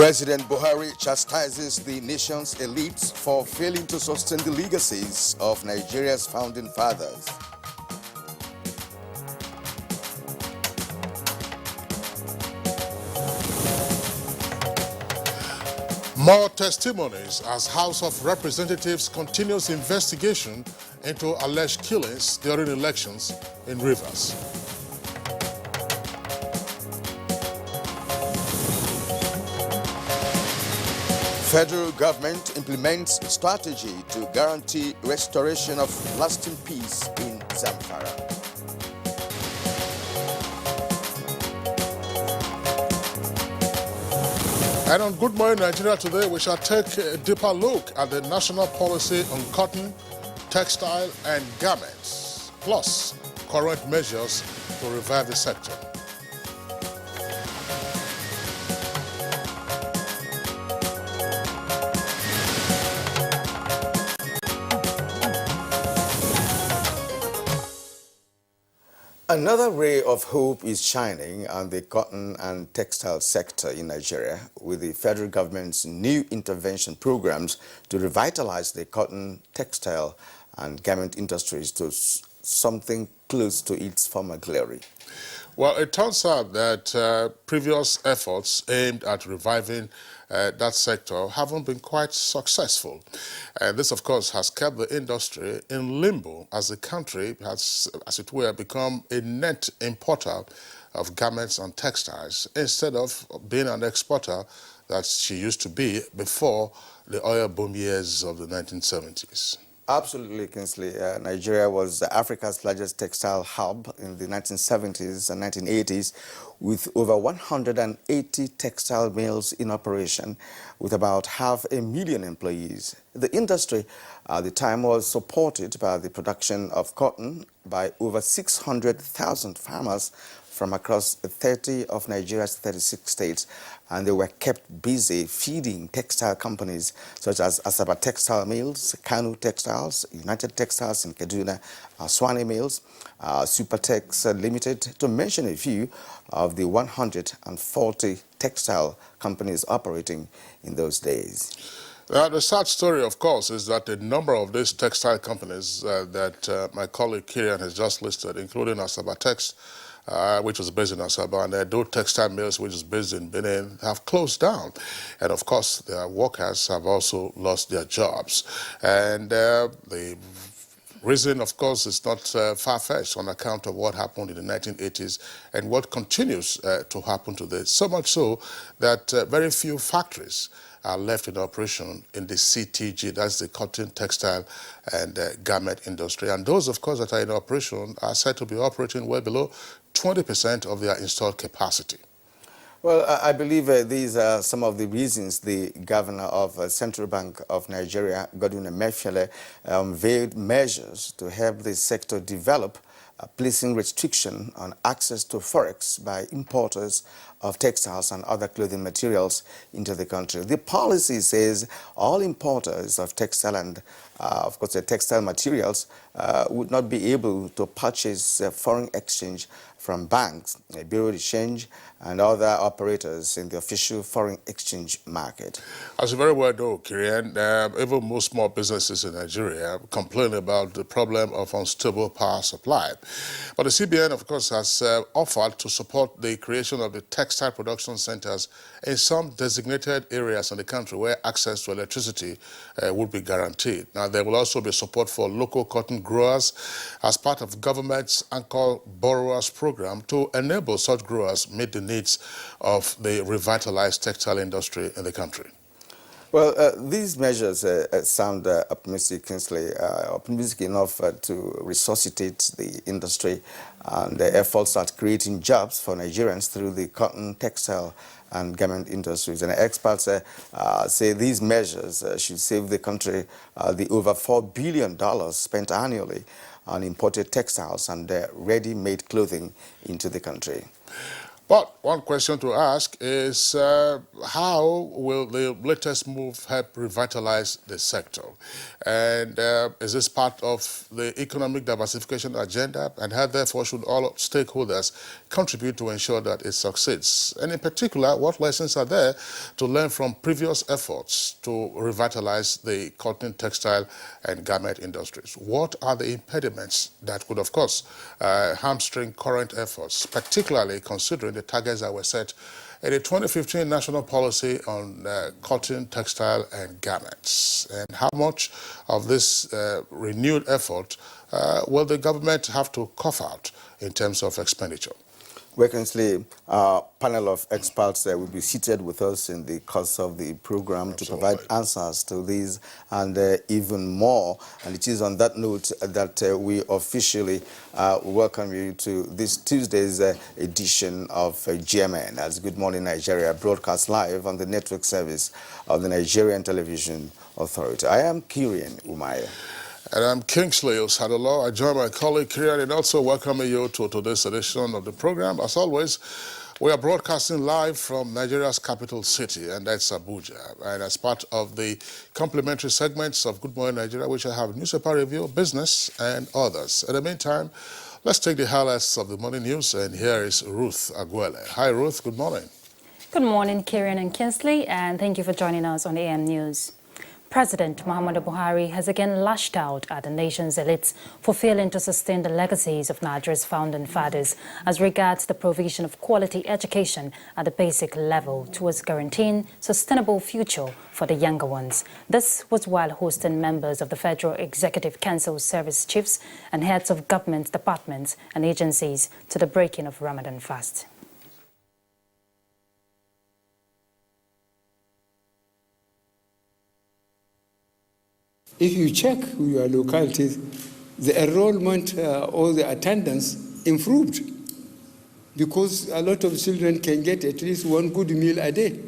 President Buhari chastises the nation's elites for failing to sustain the legacies of Nigeria's founding fathers. More testimonies as House of Representatives continues investigation into alleged killings during elections in Rivers. Federal government implements strategy to guarantee restoration of lasting peace in Zamfara. And on Good Morning Nigeria today, we shall take a deeper look at the national policy on cotton, textile and garments, plus current measures to revive the sector. Another ray of hope is shining on the cotton and textile sector in Nigeria with the federal government's new intervention programs to revitalize the cotton, textile, and garment industries to something close to its former glory. Well, it turns out that previous efforts aimed at reviving that sector haven't been quite successful. And this, of course, has kept the industry in limbo as the country has, as it were, become a net importer of garments and textiles instead of being an exporter that she used to be before the oil boom years of the 1970s. Absolutely, Kingsley. Nigeria was Africa's largest textile hub in the 1970s and 1980s, with over 180 textile mills in operation, with about 500,000 employees. The industry at the time was supported by the production of cotton by over 600,000 farmers from across 30 of Nigeria's 36 states, and they were kept busy feeding textile companies such as Asaba Textile Mills, Kanu Textiles, United Textiles in Kaduna, Swane Mills, Supertex Limited, to mention a few of the 140 textile companies operating in those days. The sad story, of course, is that a number of these textile companies that my colleague Kirian has just listed, including Asaba Tex, which was based in Asaba, and Edo Textile Mills, which is based in Benin, have closed down. And of course, their workers have also lost their jobs. And the reason, of course, is not far-fetched on account of what happened in the 1980s and what continues to happen today. So much so that very few factories are left in operation in the CTG, that's the cotton, textile, and garment industry. And those, of course, that are in operation are said to be operating well below 20% of their installed capacity. Well, I believe these are some of the reasons the governor of Central Bank of Nigeria, Godwin Emefiele, unveiled measures to help the sector develop, placing restriction on access to forex by importers of textiles and other clothing materials into the country. The policy says all importers of textile and, of course, the textile materials would not be able to purchase foreign exchange from banks, bureau de change, and other operators in the official foreign exchange market. As you very well know, Kirian, even most small businesses in Nigeria complain about the problem of unstable power supply. But the CBN, of course, has offered to support the creation of the textile production centers in some designated areas in the country where access to electricity would be guaranteed. Now, there will also be support for local cotton growers as part of government's Anchor Borrowers Program to enable such growers meet the needs of the revitalized textile industry in the country. Well, these measures sound optimistic, Kingsley, optimistic enough to resuscitate the industry and the efforts at creating jobs for Nigerians through the cotton, textile, and garment industries. And experts say these measures should save the country the over $4 billion spent annually on imported textiles and ready-made clothing into the country. But one question to ask is how will the latest move help revitalize the sector? And is this part of the economic diversification agenda? And how, therefore, should all stakeholders contribute to ensure that it succeeds? And in particular, what lessons are there to learn from previous efforts to revitalize the cotton, textile, and garment industries? What are the impediments that could, of course, hamstring current efforts, particularly considering the targets that were set in the 2015 national policy on cotton, textile, and garments? And how much of this renewed effort will the government have to cough out in terms of expenditure? Vacancy, our panel of experts will be seated with us in the course of the program to provide answers to these and even more. And it is on that note that we officially welcome you to this Tuesday's edition of GMN as Good Morning Nigeria, broadcast live on the network service of the Nigerian Television Authority. I am Kirian Umaya. And I'm Kingsley Osadolo. I join my colleague Kirian in also welcoming you to this edition of the program. As always, we are broadcasting live from Nigeria's capital city, and that's Abuja. And as part of the complementary segments of Good Morning Nigeria, which I have newspaper review, business, and others. In the meantime, let's take the highlights of the morning news, and here is Ruth Aguele. Hi, Ruth. Good morning. Good morning, Kirian and Kingsley, and thank you for joining us on AM News. President Muhammadu Buhari has again lashed out at the nation's elites for failing to sustain the legacies of Nigeria's founding fathers as regards the provision of quality education at the basic level towards guaranteeing sustainable future for the younger ones. This was while hosting members of the Federal Executive Council service chiefs and heads of government departments and agencies to the breaking of Ramadan fast. If you check your localities, the enrollment or the attendance improved because a lot of children can get at least one good meal a day.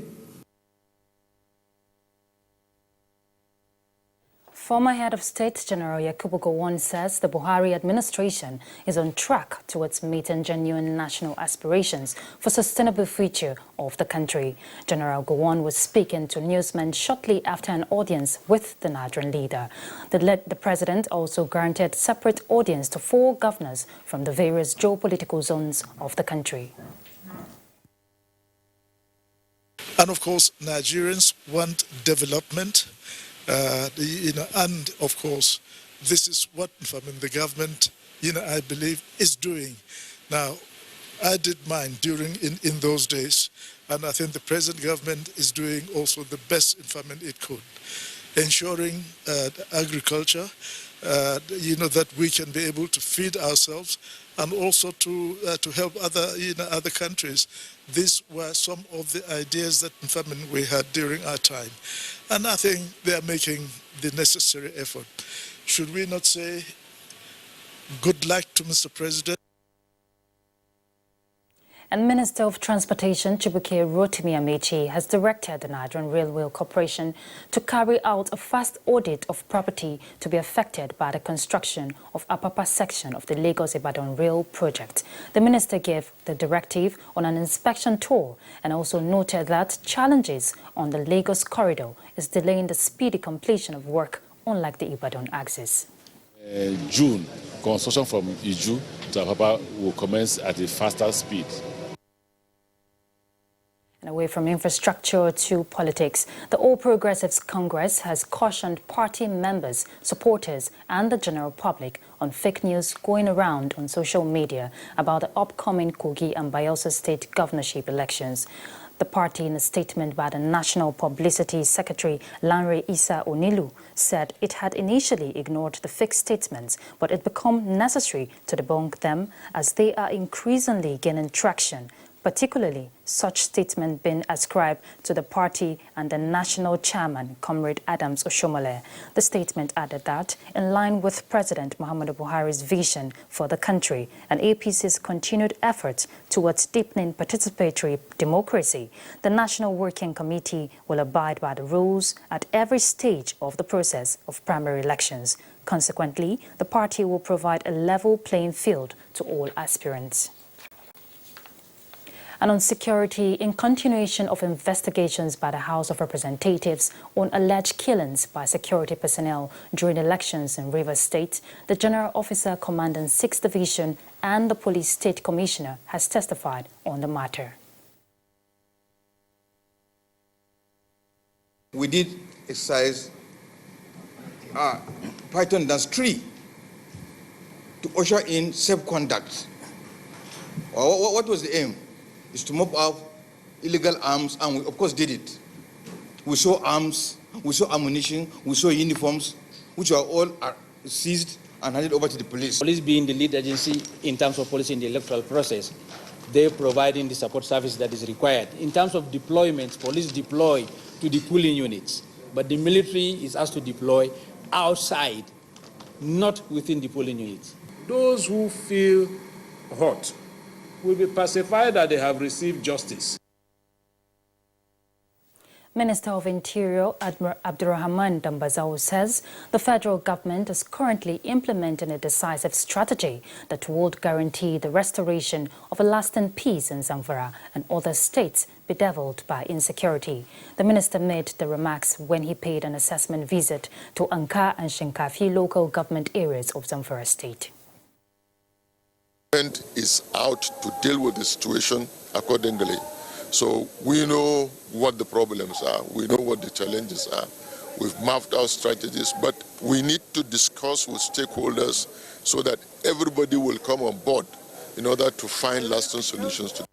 Former Head of State General Yakubu Gowon says the Buhari administration is on track towards meeting genuine national aspirations for sustainable future of the country. General Gowon was speaking to newsmen shortly after an audience with the Nigerian leader. The president also granted separate audience to 4 governors from the various geopolitical zones of the country. And of course, Nigerians want development. And of course, this is what the government, I believe, is doing. Now, I did mine in those days, and I think the present government is doing also the best it could, ensuring agriculture, that we can be able to feed ourselves, and also to help other countries. These were some of the ideas that we had during our time. And I think they are making the necessary effort. Should we not say good luck to Mr. President? And Minister of Transportation Chibuike Rotimi Amechi has directed the Nigerian Railway Corporation to carry out a fast audit of property to be affected by the construction of Apapa section of the Lagos-Ibadan Rail project. The minister gave the directive on an inspection tour and also noted that challenges on the Lagos corridor is delaying the speedy completion of work, unlike the Ibadan axis. June, construction from Iju to Apapa will commence at a faster speed. And away from infrastructure to politics, the All Progressives Congress has cautioned party members, supporters and the general public on fake news going around on social media about the upcoming Kogi and Bayelsa state governorship elections. The party, in a statement by the National Publicity Secretary Lanre Issa Onilu, said it had initially ignored the fake statements, but it become necessary to debunk them as they are increasingly gaining traction, particularly such statement being ascribed to the party and the national chairman, Comrade Adams Oshomole. The statement added that, in line with President Muhammadu Buhari's vision for the country and APC's continued efforts towards deepening participatory democracy, the National Working Committee will abide by the rules at every stage of the process of primary elections. Consequently, the party will provide a level playing field to all aspirants. And on security, in continuation of investigations by the House of Representatives on alleged killings by security personnel during elections in Rivers State, the General Officer commanding 6th Division and the Police State Commissioner has testified on the matter. We did exercise Python dance 3 to usher in safe conduct. What was the aim? Is to mop up illegal arms, and we of course did it. We saw arms, we saw ammunition, we saw uniforms, which were all seized and handed over to the police. Police being the lead agency in terms of policy in the electoral process, they're providing the support service that is required. In terms of deployments, police deploy to the polling units, but the military is asked to deploy outside, not within the polling units. Those who feel hurt will be pacified that they have received justice. Minister of Interior Abdurrahman Dambazao says the federal government is currently implementing a decisive strategy that would guarantee the restoration of a lasting peace in Zamfara and other states bedeviled by insecurity. The minister made the remarks when he paid an assessment visit to Anka and Shinkafi local government areas of Zamfara state. The government is out to deal with the situation accordingly. So we know what the problems are, we know what the challenges are. We've mapped out strategies, but we need to discuss with stakeholders so that everybody will come on board in order to find lasting solutions to.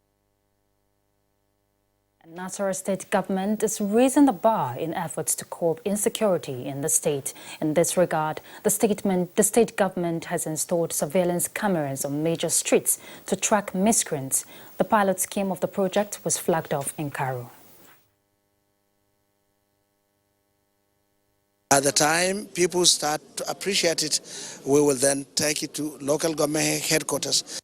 Nasarawa state government is raising the bar in efforts to curb insecurity in the state. In this regard, the state government has installed surveillance cameras on major streets to track miscreants. The pilot scheme of the project was flagged off in Cairo. By the time people start to appreciate it, we will then take it to local government headquarters.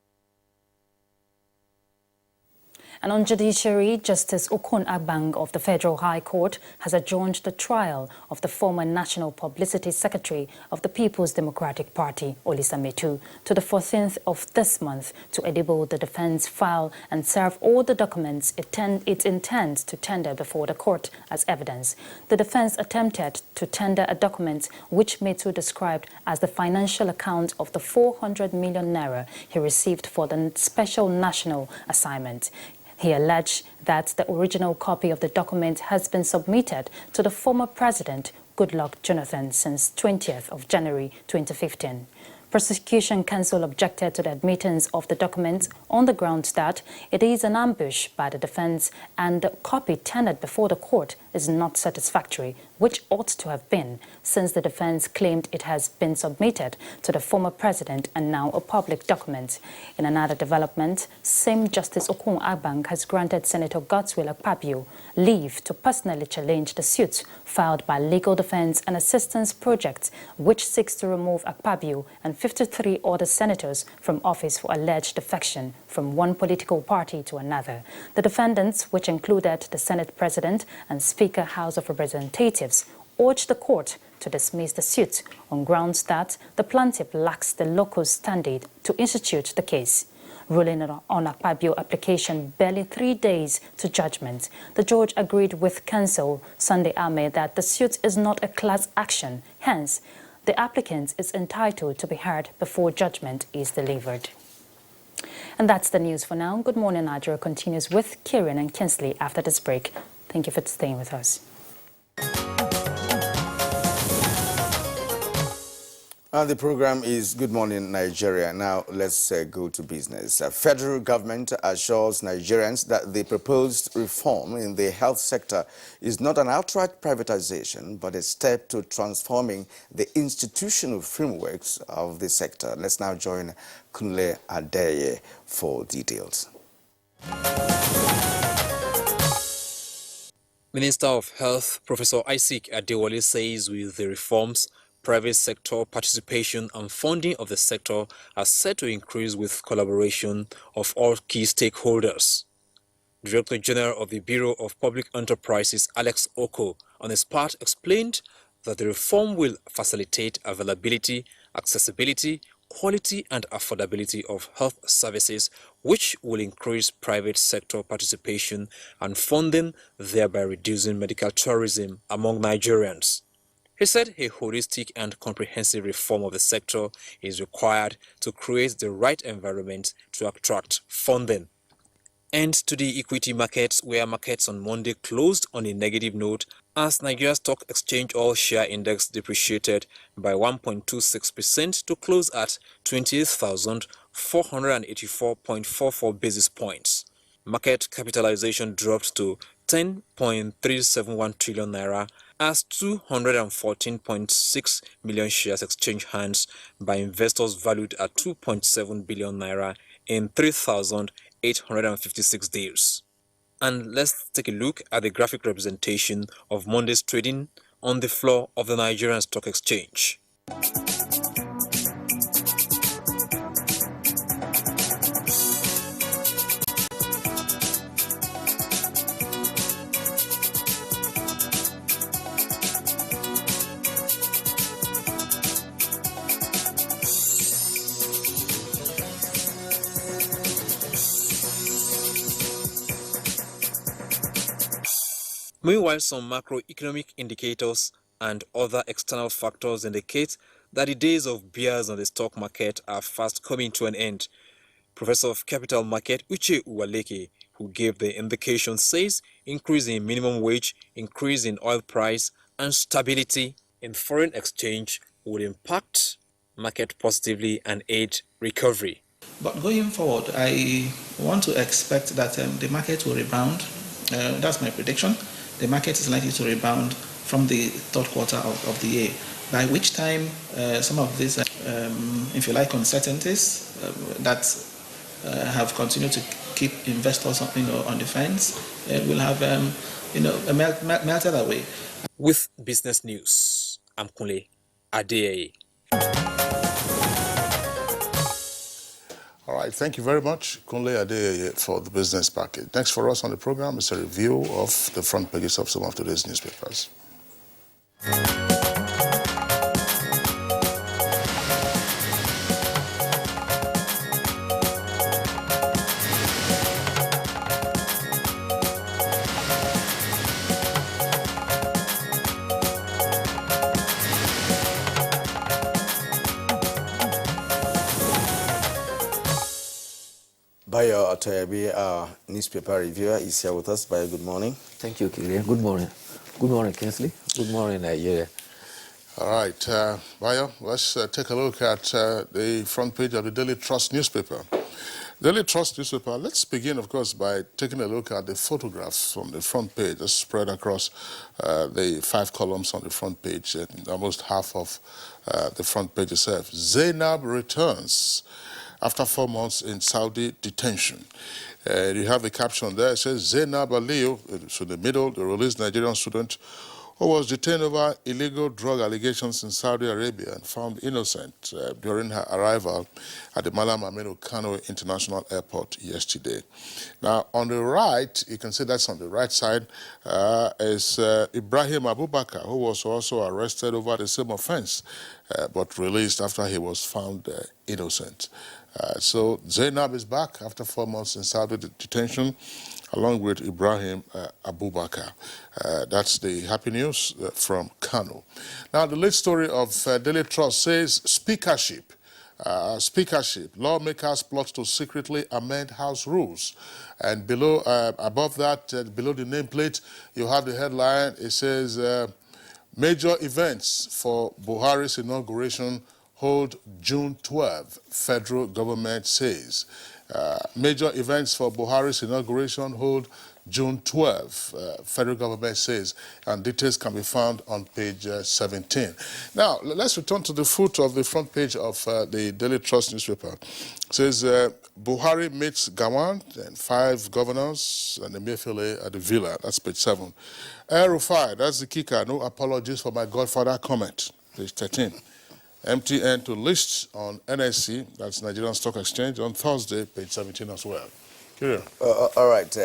And on judiciary, Justice Okon Agbang of the Federal High Court has adjourned the trial of the former National Publicity Secretary of the People's Democratic Party, Olisa Metu, to the 14th of this month to enable the defense file and serve all the documents it intends to tender before the court as evidence. The defense attempted to tender a document which Metu described as the financial account of the 400 million naira he received for the special national assignment. He alleged that the original copy of the document has been submitted to the former president, Goodluck Jonathan, since 20th of January 2015. Prosecution counsel objected to the admittance of the document on the grounds that it is an ambush by the defense and the copy tendered before the court is not satisfactory, which ought to have been, since the defense claimed it has been submitted to the former president and now a public document. In another development, same Justice Okon Agbang has granted Senator Godswill Akpabio leave to personally challenge the suits filed by Legal Defense and Assistance Project, which seeks to remove Akpabio and 53 other senators from office for alleged defection from one political party to another. The defendants, which included the Senate President and Speaker House of Representatives, urged the court to dismiss the suit on grounds that the plaintiff lacks the locus standi to institute the case. Ruling on Akpabio application barely 3 days to judgment, the judge agreed with counsel Sunday Ahmed that the suit is not a class action. Hence, the applicant is entitled to be heard before judgment is delivered. And that's the news for now. Good Morning Nigeria continues with Kieran and Kinsley after this break. Thank you for staying with us. The program is Good Morning Nigeria. Now let's go to business. Federal government assures Nigerians that the proposed reform in the health sector is not an outright privatization, but a step to transforming the institutional frameworks of the sector. Let's now join Kunle Adeye for details. Minister of Health Professor Isaac Adewale says with the reforms, private sector participation and funding of the sector are set to increase with collaboration of all key stakeholders. Director General of the Bureau of Public Enterprises, Alex Oko, on his part explained that the reform will facilitate availability, accessibility, quality and affordability of health services, which will increase private sector participation and funding, thereby reducing medical tourism among Nigerians. He said a holistic and comprehensive reform of the sector is required to create the right environment to attract funding. And to the equity markets, where markets on Monday closed on a negative note as Nigeria's Stock Exchange All-Share Index depreciated by 1.26% to close at 28,484.44 basis points. Market capitalization dropped to 10.371 trillion naira as 214.6 million shares exchanged hands by investors valued at 2.7 billion naira in 3,856 deals. And let's take a look at the graphic representation of Monday's trading on the floor of the Nigerian Stock Exchange. Meanwhile, some macroeconomic indicators and other external factors indicate that the days of bears on the stock market are fast coming to an end. Professor of Capital Market Uche Uwaleke, who gave the indication, says increase in minimum wage, increase in oil price, and stability in foreign exchange would impact market positively and aid recovery. But going forward, I want to expect that the market will rebound. That's my prediction. The market is likely to rebound from the third quarter of the year, by which time some of these, if you like, uncertainties that have continued to keep investors on the fence will have melted away. With business news, I'm Kunle Adeyeye. All right, thank you very much, Kunle Adeyeye, for the business package. Next for us on the program is a review of the front pages of some of today's newspapers. Bayo Atoyabi, our newspaper reviewer, is here with us. Bayo, good morning. Thank you, Kilian. Good morning. Good morning, Kinsley. Good morning, Nigeria. All right, Bayo, let's take a look at the front page of the Daily Trust newspaper. Daily Trust newspaper, let's begin, of course, by taking a look at the photographs from the front page that's spread across the 5 columns on the front page, almost half of the front page itself. Zainab returns after 4 months in Saudi detention. You have the caption there. It says, Zainab Aliyu, so the middle, the released Nigerian student, who was detained over illegal drug allegations in Saudi Arabia and found innocent during her arrival at the Malam Aminu Kano International Airport yesterday. Now, on the right, you can see that's on the right side, is Ibrahim Abubakar, who was also arrested over the same offense, but released after he was found innocent. So Zainab is back after 4 months in Saudi detention, along with Ibrahim Abubakar. That's the happy news from Kano. Now, the lead story of Daily Trust says speakership. Lawmakers plot to secretly amend House rules. And below, above that, below the nameplate, you have the headline. It says, major events for Buhari's inauguration hold June 12, federal government says. Major events for Buhari's inauguration hold June 12, federal government says, and details can be found on page 17. Now, let's return to the foot of the front page of the Daily Trust newspaper. It says, Buhari meets Gawan and 5 governors and Emefiele at the villa. That's page 7. El-Rufai, that's the kicker. No apologies for my godfather comment. Page 13. MTN to list on NSC, that's Nigerian Stock Exchange, on Thursday, page 17 as well. All right,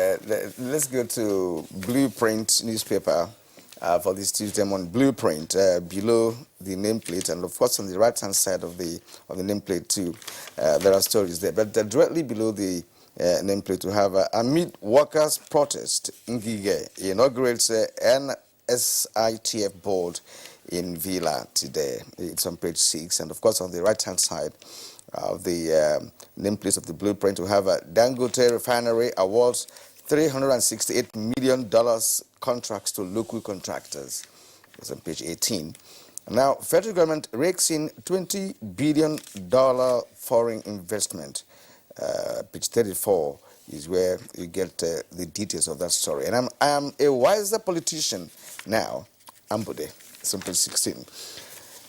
let's go to Blueprint newspaper. for this Tuesday on Blueprint below the nameplate, and of course on the right-hand side of the nameplate too. There are stories there, but directly below the nameplate we have amid workers' protest, Ngige inaugurates NSITF board in Villa today. It's on page 6, and of course on the right-hand side of the nameplate of the Blueprint we have Dangote refinery awards $368 million contracts to local contractors. It's on page 18. Now, federal government rakes in $20 billion foreign investment. Page 34 is where you get the details of that story. And I am a wiser politician now, Ambude. It's on page 16.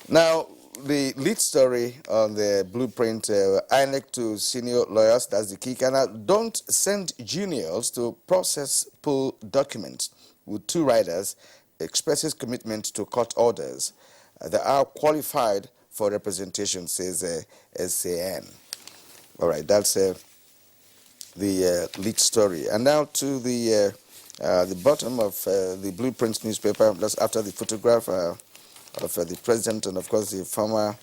Now, the lead story on the Blueprint, INEC to senior lawyers, that's the key. Now, don't send juniors to process poll documents. With 2 riders, expresses commitment to court orders that are qualified for representation, says SAN. All right, that's the lead story. And now to the bottom of the Blueprint newspaper, that's after the photograph of the president and, of course, the former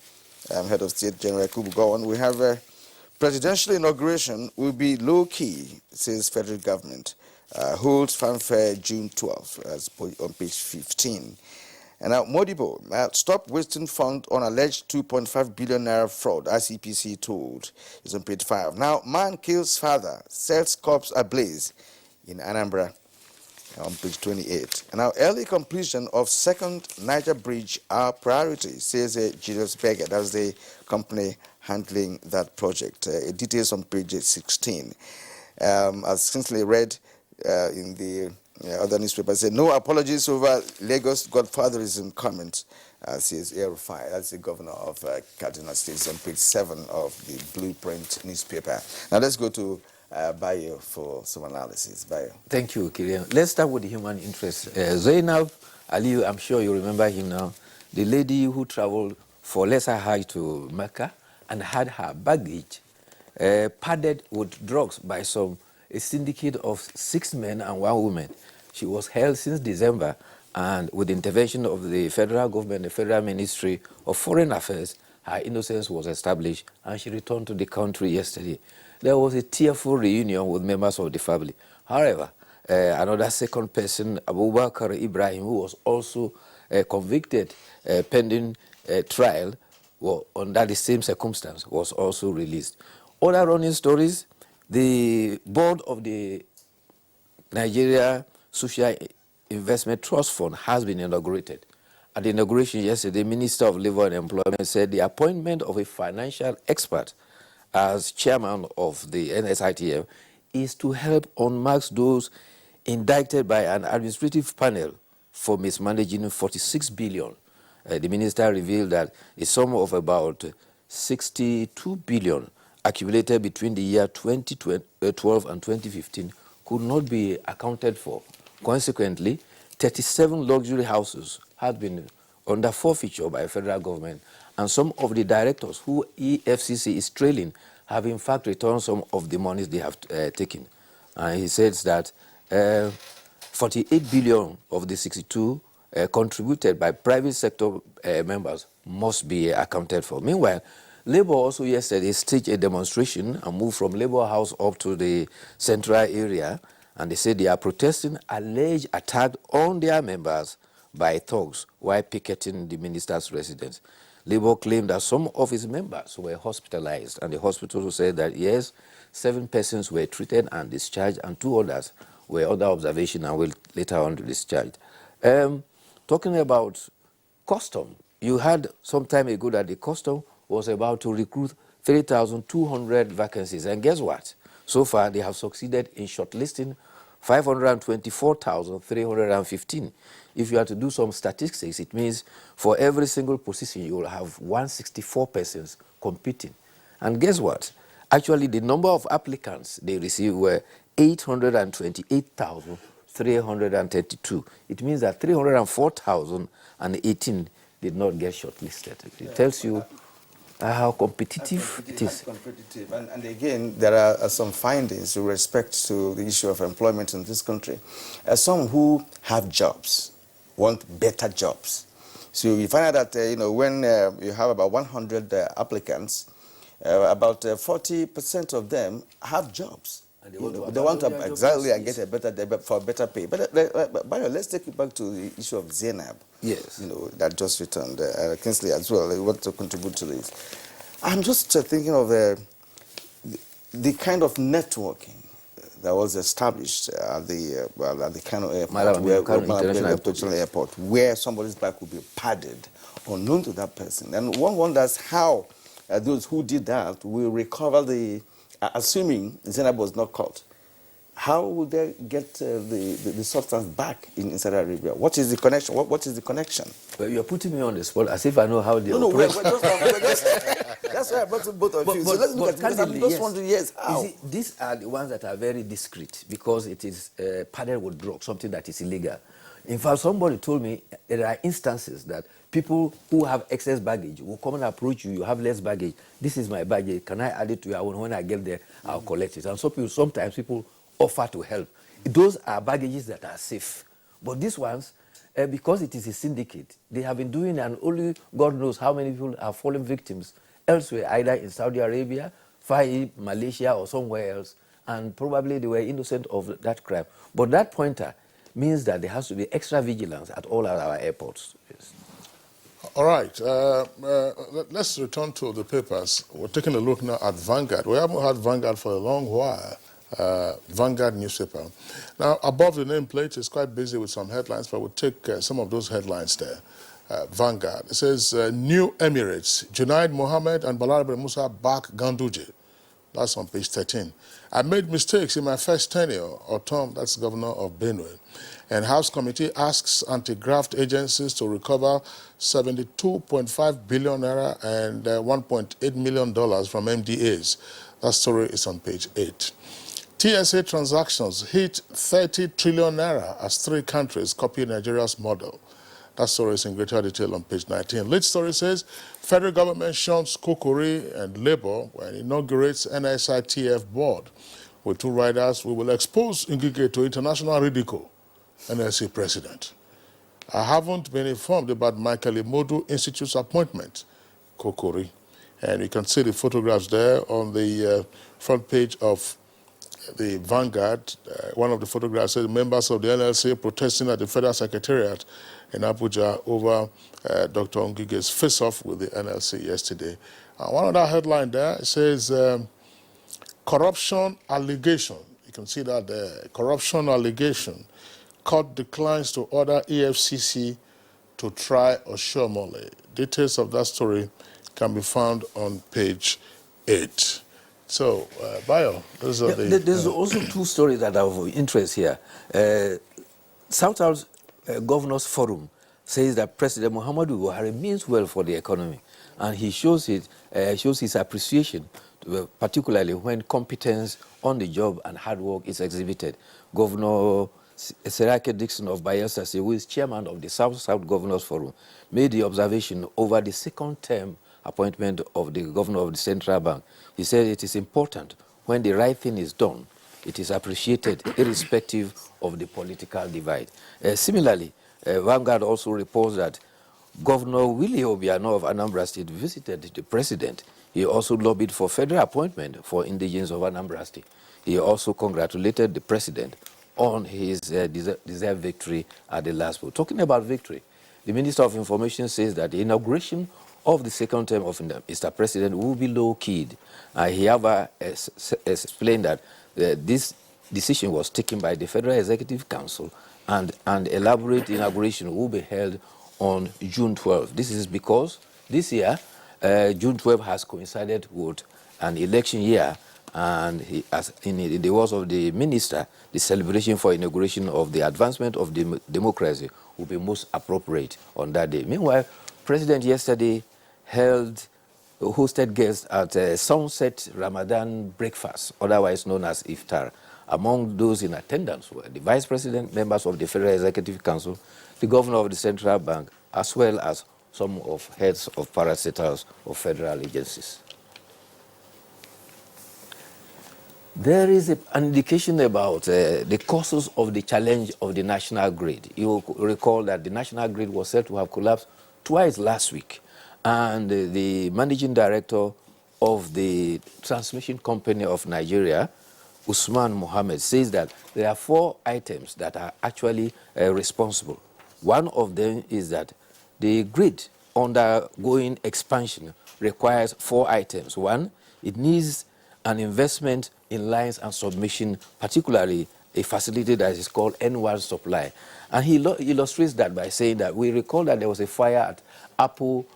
head of state, General Kubu Gowon. We have presidential inauguration will be low-key, says federal government. Holds fanfare June 12th, as on page 15. And now, Modibo, stop wasting funds on alleged 2.5 billion naira fraud, ICPC told, is on page 5. Now, man kills father, sets corpse ablaze in Anambra, on page 28. And now, early completion of second Niger Bridge are priority, says Julius Berger. That's the company handling that project. Details on page 16. As simply read in the other newspaper, said no apologies over Lagos godfatherism comment, says Erufai. That's the governor of Kaduna State. On page 7 of the Blueprint newspaper. Now let's go to Bayo for some analysis. Bayo. Thank you, Kirian. Let's start with the human interest. Zainab Ali, I'm sure you remember him now, the lady who traveled for lesser hajj to Mecca and had her baggage padded with drugs by a syndicate of 6 men and 1 woman. She was held since December, and with the intervention of the federal government, the Federal Ministry of Foreign Affairs, her innocence was established, and she returned to the country yesterday. There was a tearful reunion with members of the family. However, another second person, Abubakar Ibrahim, who was also convicted pending trial under the same circumstance, was also released. Other running stories: the board of the Nigeria Social Investment Trust Fund has been inaugurated. At the inauguration yesterday, the Minister of Labour and Employment said the appointment of a financial expert as chairman of the NSITF is to help unmask those indicted by an administrative panel for mismanaging 46 billion. The minister revealed that a sum of about 62 billion accumulated between the year 2012 and 2015 could not be accounted for. Consequently, 37 luxury houses had been under forfeiture by the federal government, and some of the directors who EFCC is trailing have in fact returned some of the monies they have taken. He says that 48 billion of the 62 contributed by private sector members must be accounted for. Meanwhile, Labour also yesterday staged a demonstration and moved from Labour House up to the central area, and they said they are protesting alleged attack on their members by thugs while picketing the minister's residence. Labour claimed that some of its members were hospitalized, and the hospital said that yes, 7 persons were treated and discharged, and 2 others were under observation and will later on be discharged. Talking about custom, you heard some time ago that the custom was about to recruit 3,200 vacancies, and guess what? So far, they have succeeded in shortlisting 524,315. If you are to do some statistics, it means for every single position, you will have 164 persons competing. And guess what? Actually, the number of applicants they received were 828,332. It means that 304,018 did not get shortlisted. It tells you how competitive it is. Competitive. And again, there are some findings with respect to the issue of employment in this country. Some who have jobs, want better jobs. So you find out that, when you have about 100 applicants, about 40% of them have jobs. And they They want to exactly and get a better pay. But let's take it back to the issue of Zainab. Yes. That just returned. Kingsley as well. You want to contribute to this? I'm just thinking of the kind of networking that was established at the Kano Airport, International Airport, where somebody's back would be padded, unknown to that person. And one wonders how those who did that will recover assuming Zainab was not caught. How will they get the substance back in Saudi Arabia? What is the connection? What is the connection? Well, you're putting me on the spot as if I know how they operate. No, that's why I brought both of you. So let's look at it. I'm just wondering, how? You see, these are the ones that are very discreet because it is padded with drugs, something that is illegal. In fact, somebody told me there are instances that people who have excess baggage will come and approach you. You have less baggage. This is my baggage. Can I add it to your own? When I get there, I'll collect it. And sometimes people offer to help. Those are baggages that are safe. But these ones, because it is a syndicate, they have been doing, and only God knows how many people have fallen victims elsewhere, either in Saudi Arabia, Far East, Malaysia, or somewhere else, and probably they were innocent of that crime. But that pointer means that there has to be extra vigilance at all our airports. Yes. All right, let's return to the papers. We're taking a look now at Vanguard. We haven't had Vanguard for a long while. Vanguard newspaper. Now, above the nameplate, it's quite busy with some headlines, but we'll take some of those headlines there. Vanguard. It says, New Emirates, Junaid Mohammed and Balarabe Musa back Ganduje. That's on page 13. I made mistakes in my first tenure, or term, that's governor of Benue. And House Committee asks anti-graft agencies to recover 72.5 billion naira and $1.8 million from MDAs. That story is on page 8. TSA transactions hit 30 trillion naira as 3 countries copy Nigeria's model. That story is in greater detail on page 19. Lead story says, federal government shuns Kokori and Labour when it inaugurates NSITF board. With 2 riders, we will expose Ngige to international ridicule, NSC president. I haven't been informed about Michael Imodu Institute's appointment, Kokori. And you can see the photographs there on the front page of the Vanguard. One of the photographs says members of the NLC protesting at the Federal Secretariat in Abuja over Dr. Ngige's face-off with the NLC yesterday. One other headline there says, corruption allegation. You can see that there. Corruption allegation. Court declines to order EFCC to try Oshomole. Details of that story can be found on page 8. So, Bayo, those are There's also 2 stories that are of interest here. South Governors Forum says that President Muhammadu Buhari means well for the economy, and he shows his appreciation, particularly when competence on the job and hard work is exhibited. Governor Serake Dixon of Bayelsa, who is chairman of the South Governors Forum, made the observation over the 2nd term appointment of the governor of the central bank. He said it is important when the right thing is done, it is appreciated irrespective of the political divide. Similarly, Vanguard also reports that Governor Willie Obiano of Anambra State visited the president. He also lobbied for federal appointment for indigenes of Anambra State. He also congratulated the president on his deserved victory at the last vote. Talking about victory, the Minister of Information says that the inauguration of the 2nd term of Mr. President will be low-keyed. He ever explained that this decision was taken by the Federal Executive Council and an elaborate inauguration will be held on June 12. This is because this year, June 12 has coincided with an election year, and in the words of the minister, the celebration for inauguration of the advancement of democracy will be most appropriate on that day. Meanwhile, President yesterday hosted guests at a Sunset Ramadan breakfast, otherwise known as Iftar. Among those in attendance were the Vice President, members of the Federal Executive Council, the Governor of the Central Bank, as well as some of heads of parastatals of federal agencies. There is an indication about the causes of the challenge of the national grid. You recall that the national grid was said to have collapsed twice last week. And the managing director of the transmission company of Nigeria, Usman Mohammed, says that there are 4 items that are actually responsible. One of them is that the grid undergoing expansion requires 4 items. One, it needs an investment in lines and submission, particularly a facility that is called N1 supply. And he illustrates that by saying that we recall that there was a fire at Apple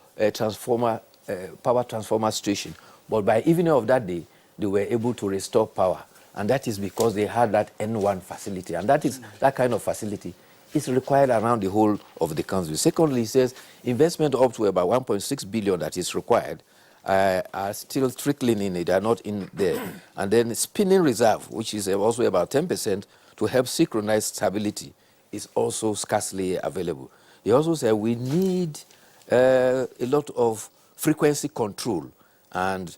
power transformer station, but by evening of that day, they were able to restore power. And that is because they had that N1 facility. And that kind of facility is required around the whole of the country. Secondly, he says investment up to about 1.6 billion that is required are still trickling in it, are not in there. And then spinning reserve, which is also about 10% to help synchronize stability, is also scarcely available. He also said we need a lot of frequency control and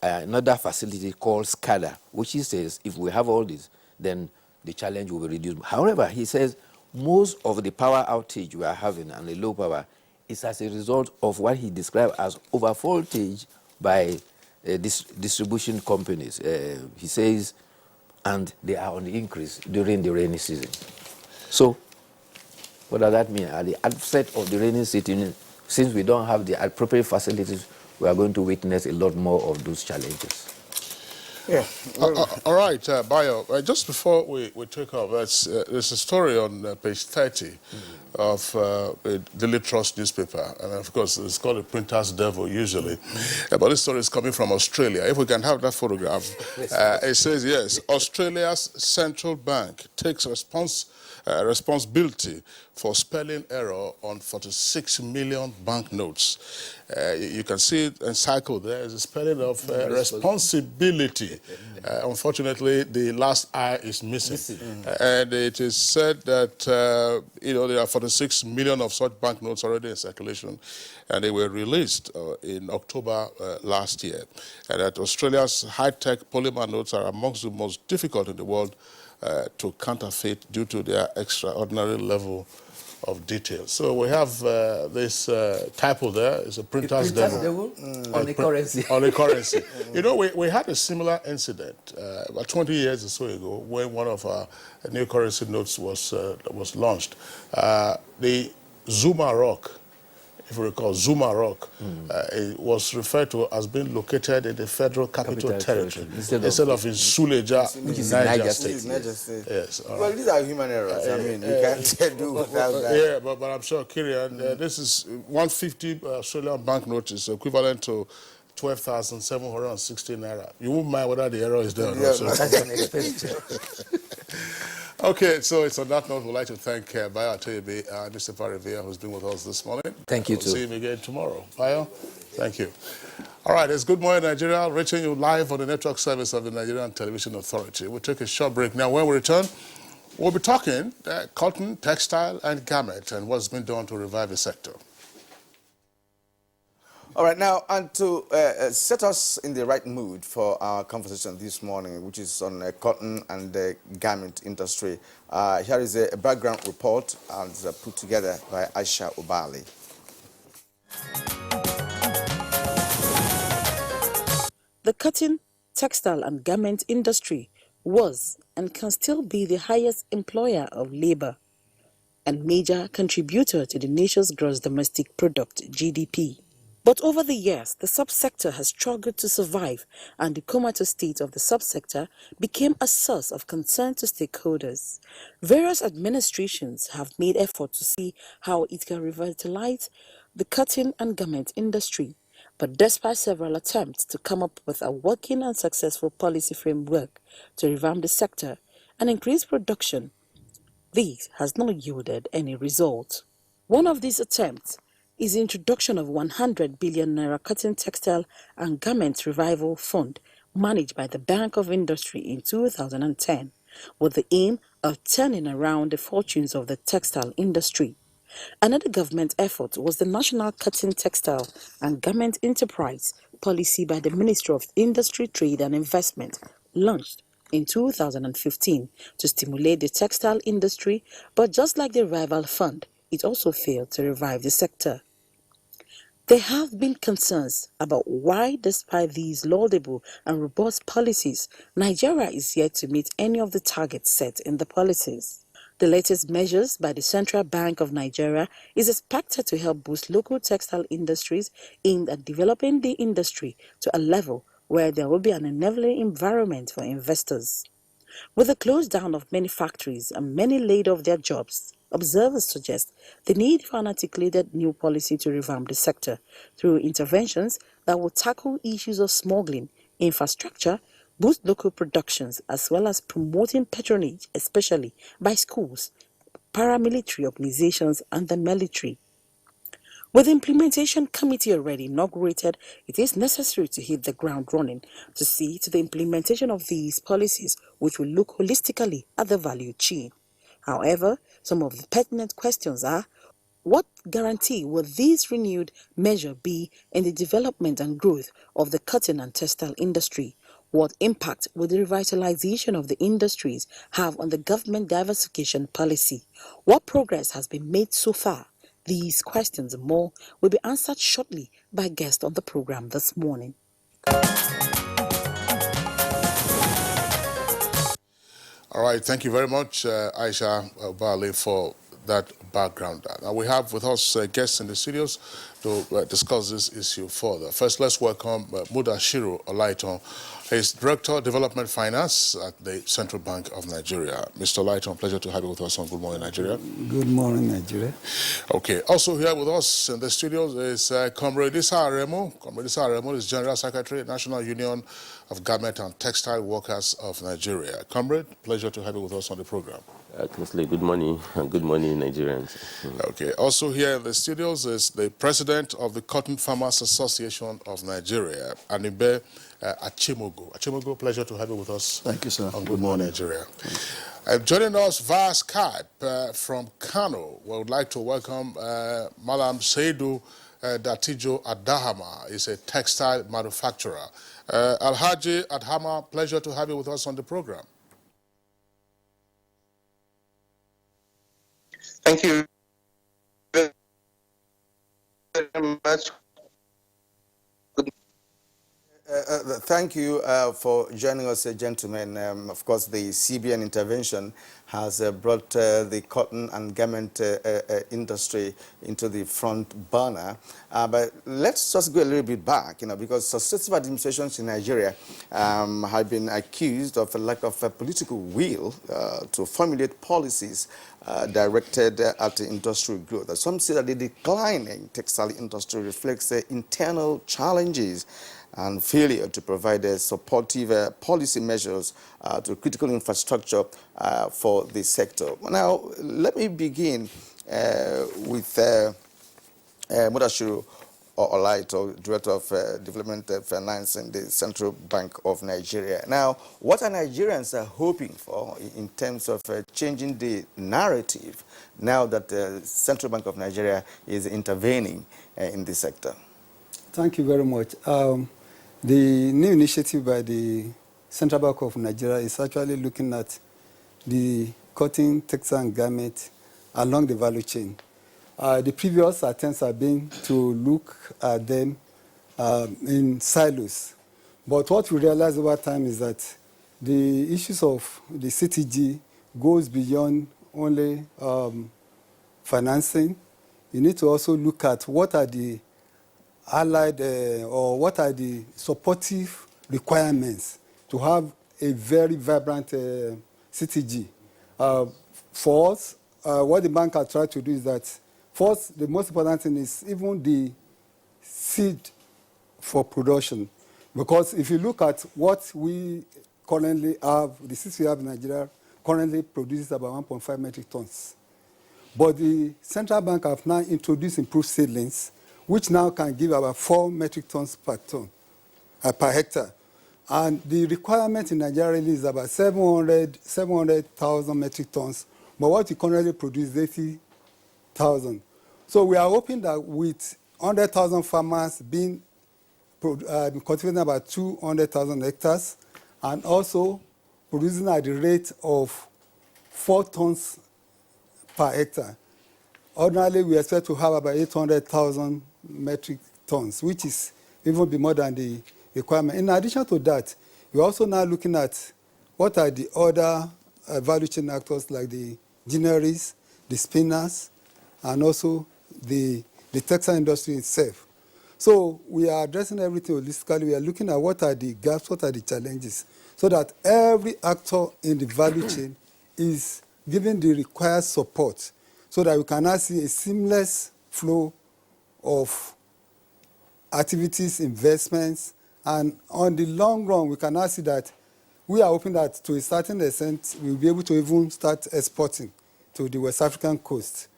another facility called SCADA, which he says if we have all this, then the challenge will be reduced. However, he says most of the power outage we are having and the low power is as a result of what he described as overvoltage by distribution companies. He says, and they are on the increase during the rainy season. So, what does that mean? At the outset of the rainy season, since we don't have the appropriate facilities, we are going to witness a lot more of those challenges. Yeah. All right, Bayo, just before we take off, there's a story on page 30 of the Daily Trust newspaper. And of course, it's called a printer's devil usually. But this story is coming from Australia. If we can have that photograph. It says, yes, Australia's central bank takes responsibility for spelling error on 46 million banknotes. You can see it encircled there is a spelling of responsibility. Unfortunately, the last I is missing. And it is said that, there are 46 million of such banknotes already in circulation, and they were released in October last year. And that Australia's high-tech polymer notes are amongst the most difficult in the world to counterfeit due to their extraordinary level of detail. So we have this typo there. It's a printer's devil. On the currency. On the currency. We had a similar incident about 20 years or so ago when one of our new currency notes was launched. The Zuma Rock, if you recall, Zuma Rock it was referred to as being located in the Federal Capital Territory instead of in Suleja, which is Niger State. Yes. Well, these are human errors. I mean, you can't do without that. Yeah, but I'm sure, Kirian, this is 150 Australian banknote is equivalent to 12,760 naira. You won't mind whether the error is there or not. So. That's an expenditure. Okay, so it's on that note, we'd like to thank Bayo Atoyebe, Mr. Parivia, who's been with us this morning. Thank you, too. We'll see him again tomorrow. Bayo, thank you. All right, it's Good Morning Nigeria, reaching you live on the network service of the Nigerian Television Authority. We'll take a short break now. When we return, we'll be talking cotton, textile, and garment and what's been done to revive the sector. All right, now, and to set us in the right mood for our conversation this morning, which is on cotton and the garment industry, here is a background report put together by Aisha Ubali. The cotton, textile, and garment industry was and can still be the highest employer of labor and major contributor to the nation's gross domestic product, GDP. But over the years, the subsector has struggled to survive, and the comatose state of the subsector became a source of concern to stakeholders. Various administrations have made efforts to see how it can revitalize the cotton and garment industry. But despite several attempts to come up with a working and successful policy framework to revamp the sector and increase production, this has not yielded any result. One of these attempts is the introduction of 100 billion naira cotton, textile and garment revival fund managed by the Bank of Industry in 2010 with the aim of turning around the fortunes of the textile industry. Another government effort was the National Cotton, Textile and Garment Enterprise policy by the Ministry of Industry, Trade and Investment, launched in 2015 to stimulate the textile industry, but just like the rival fund, it also failed to revive the sector. There have been concerns about why, despite these laudable and robust policies, Nigeria is yet to meet any of the targets set in the policies. The latest measures by the Central Bank of Nigeria is expected to help boost local textile industries aimed at developing the industry to a level where there will be an enabling environment for investors. With the close down of many factories and many laid off their jobs, observers suggest the need for an articulated new policy to revamp the sector through interventions that will tackle issues of smuggling, infrastructure, boost local productions, as well as promoting patronage, especially by schools, paramilitary organizations, and the military. With the implementation committee already inaugurated, it is necessary to hit the ground running to see to the implementation of these policies, which will look holistically at the value chain. However, some of the pertinent questions are: what guarantee will this renewed measure be in the development and growth of the cotton and textile industry? What impact will the revitalization of the industries have on the government diversification policy? What progress has been made so far? These questions and more will be answered shortly by guests on the program this morning. All right, thank you very much, Aisha Bali, for that background. Now we have with us guests in the studios to discuss this issue further. First, let's welcome Mudashiru Olaiton. He's Director of Development Finance at the Central Bank of Nigeria. Mr. Olaiton, pleasure to have you with us on Good Morning Nigeria. Good morning, Nigeria. Okay, also here with us in the studios is Comrade Issa Aremo. Comrade Issa Aremo is General Secretary, National Union of Garment and Textile Workers of Nigeria. Comrade, pleasure to have you with us on the program. Kingsley, good morning, and good morning, Nigerians. Okay, also here in the studios is the President of the Cotton Farmers Association of Nigeria, Anibe Achimogo. Achimogo, pleasure to have you with us. Thank you, sir. On Good Morning Nigeria. Joining us via Skype from Kano, we would like to welcome Malam Seidu Datijo Adahama. He's a textile manufacturer. Alhaji Adhama, pleasure to have you with us on the program. Thank you very much. Thank you for joining us, gentlemen. Of course, the CBN intervention has brought the cotton and garment industry into the front burner. But let's just go a little bit back, because successive administrations in Nigeria have been accused of a lack of political will to formulate policies directed at industrial growth. Some say that the declining textile industry reflects internal challenges and failure to provide supportive policy measures to critical infrastructure for the sector. Now, let me begin with Mudashiru Olaito, Director of Development Finance in the Central Bank of Nigeria. Now, what are Nigerians hoping for in terms of changing the narrative now that the Central Bank of Nigeria is intervening in this sector? Thank you very much. The new initiative by the Central Bank of Nigeria is actually looking at the cotton, textile, and garment along the value chain. The previous attempts have been to look at them in silos. But what we realize over time is that the issues of the CTG goes beyond only financing. You need to also look at what are the allied or what are the supportive requirements to have a very vibrant CTG. For us, what the bank has tried to do is that first, the most important thing is even the seed for production. Because if you look at what we currently have, the seeds we have in Nigeria currently produces about 1.5 metric tons. But the central bank have now introduced improved seedlings, which now can give about 4 metric tons per ton, per hectare. And the requirement in Nigeria really is about 700,000 metric tons, but what we currently produce is 80,000. So we are hoping that with 100,000 farmers cultivating about 200,000 hectares, and also producing at the rate of 4 tons per hectare. Ordinarily, we expect to have about 800,000 metric tons, which is even be more than the requirement. In addition to that, we're also now looking at what are the other value chain actors like the ginneries, the spinners, and also the textile industry itself. So we are addressing everything holistically. We are looking at what are the gaps, what are the challenges, so that every actor in the value chain is given the required support so that we can now see a seamless flow of activities, investments, and on the long run, we can now see that we are hoping that to a certain extent, we'll be able to even start exporting to the West African coast.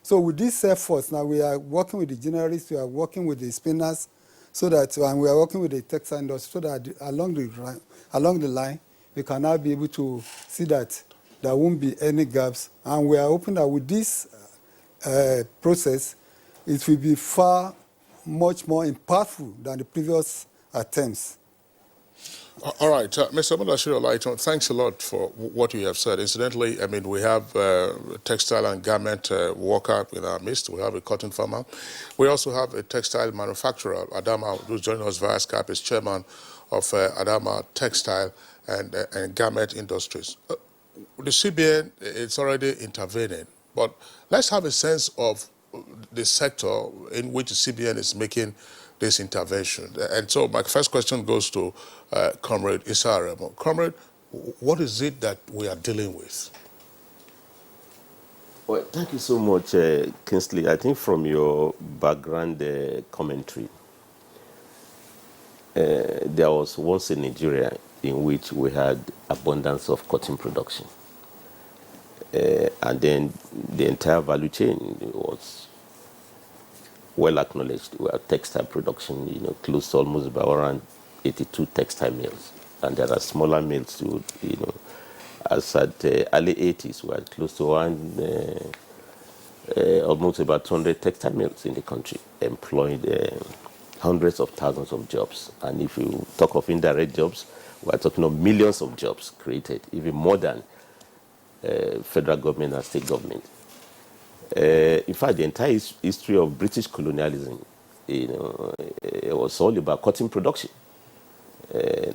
So with these efforts, now we are working with the ginneries, we are working with the spinners, so that, and we are working with the textile industry, so that along the line, we can now be able to see that there won't be any gaps. And we are hoping that with this process, it will be far much more impactful than the previous attempts. All right, Mr. Mudashiru Olaito, thanks a lot for what you have said. Incidentally, I mean, we have textile and garment worker in our midst. We have a cotton farmer. We also have a textile manufacturer, Adama, who's joining us via Skype, is chairman of Adama Textile and Garment Industries. The CBN is already intervening, but let's have a sense of the sector in which the CBN is making this intervention. And so my first question goes to Comrade Issa Aremo. Comrade, what is it that we are dealing with? Well, thank you so much, Kingsley. I think from your background commentary, there was once in Nigeria in which we had abundance of cotton production. And then the entire value chain was well acknowledged. We have textile production, close to almost about around 82 textile mills. And there are smaller mills too, as at early 80s, we had close to almost about 200 textile mills in the country, employed hundreds of thousands of jobs. And if you talk of indirect jobs, we're talking of millions of jobs created, even more than federal government and state government. In fact, the entire history of British colonialism, it was all about cotton production.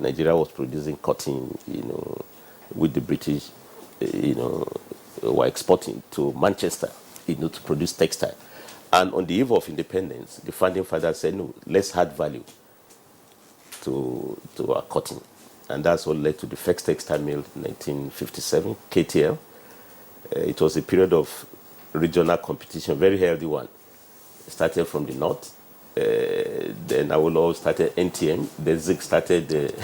Nigeria was producing cotton, with the British, were exporting to Manchester, to produce textile. And on the eve of independence, the founding fathers said, no, let's add value to our cotton. And that's what led to the first textile mill in 1957, KTL. It was a period of regional competition, very healthy one. It started from the north. Then Awolowo started NTM. Then Zik started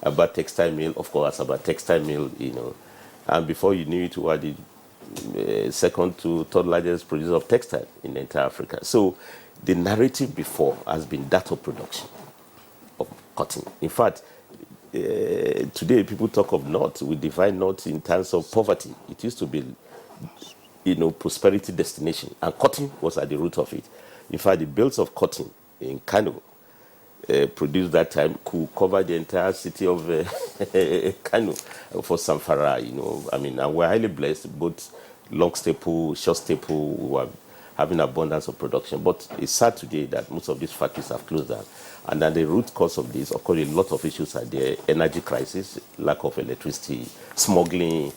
Aba Textile Mill, of course, Aba Textile Mill, And before you knew it, we were the second to third largest producer of textile in the entire Africa. So the narrative before has been that of production of cotton. In fact, today people talk of North. We define North in terms of poverty. It used to be, prosperity destination, and cotton was at the root of it. In fact, the bales of cotton in Kano produced that time could cover the entire city of Kano for Samfara. And we're highly blessed, both long staple, short staple, we were having abundance of production. But it's sad today that most of these factories have closed down. And then the root cause of this, of course, a lot of issues are there: energy crisis, lack of electricity, smuggling,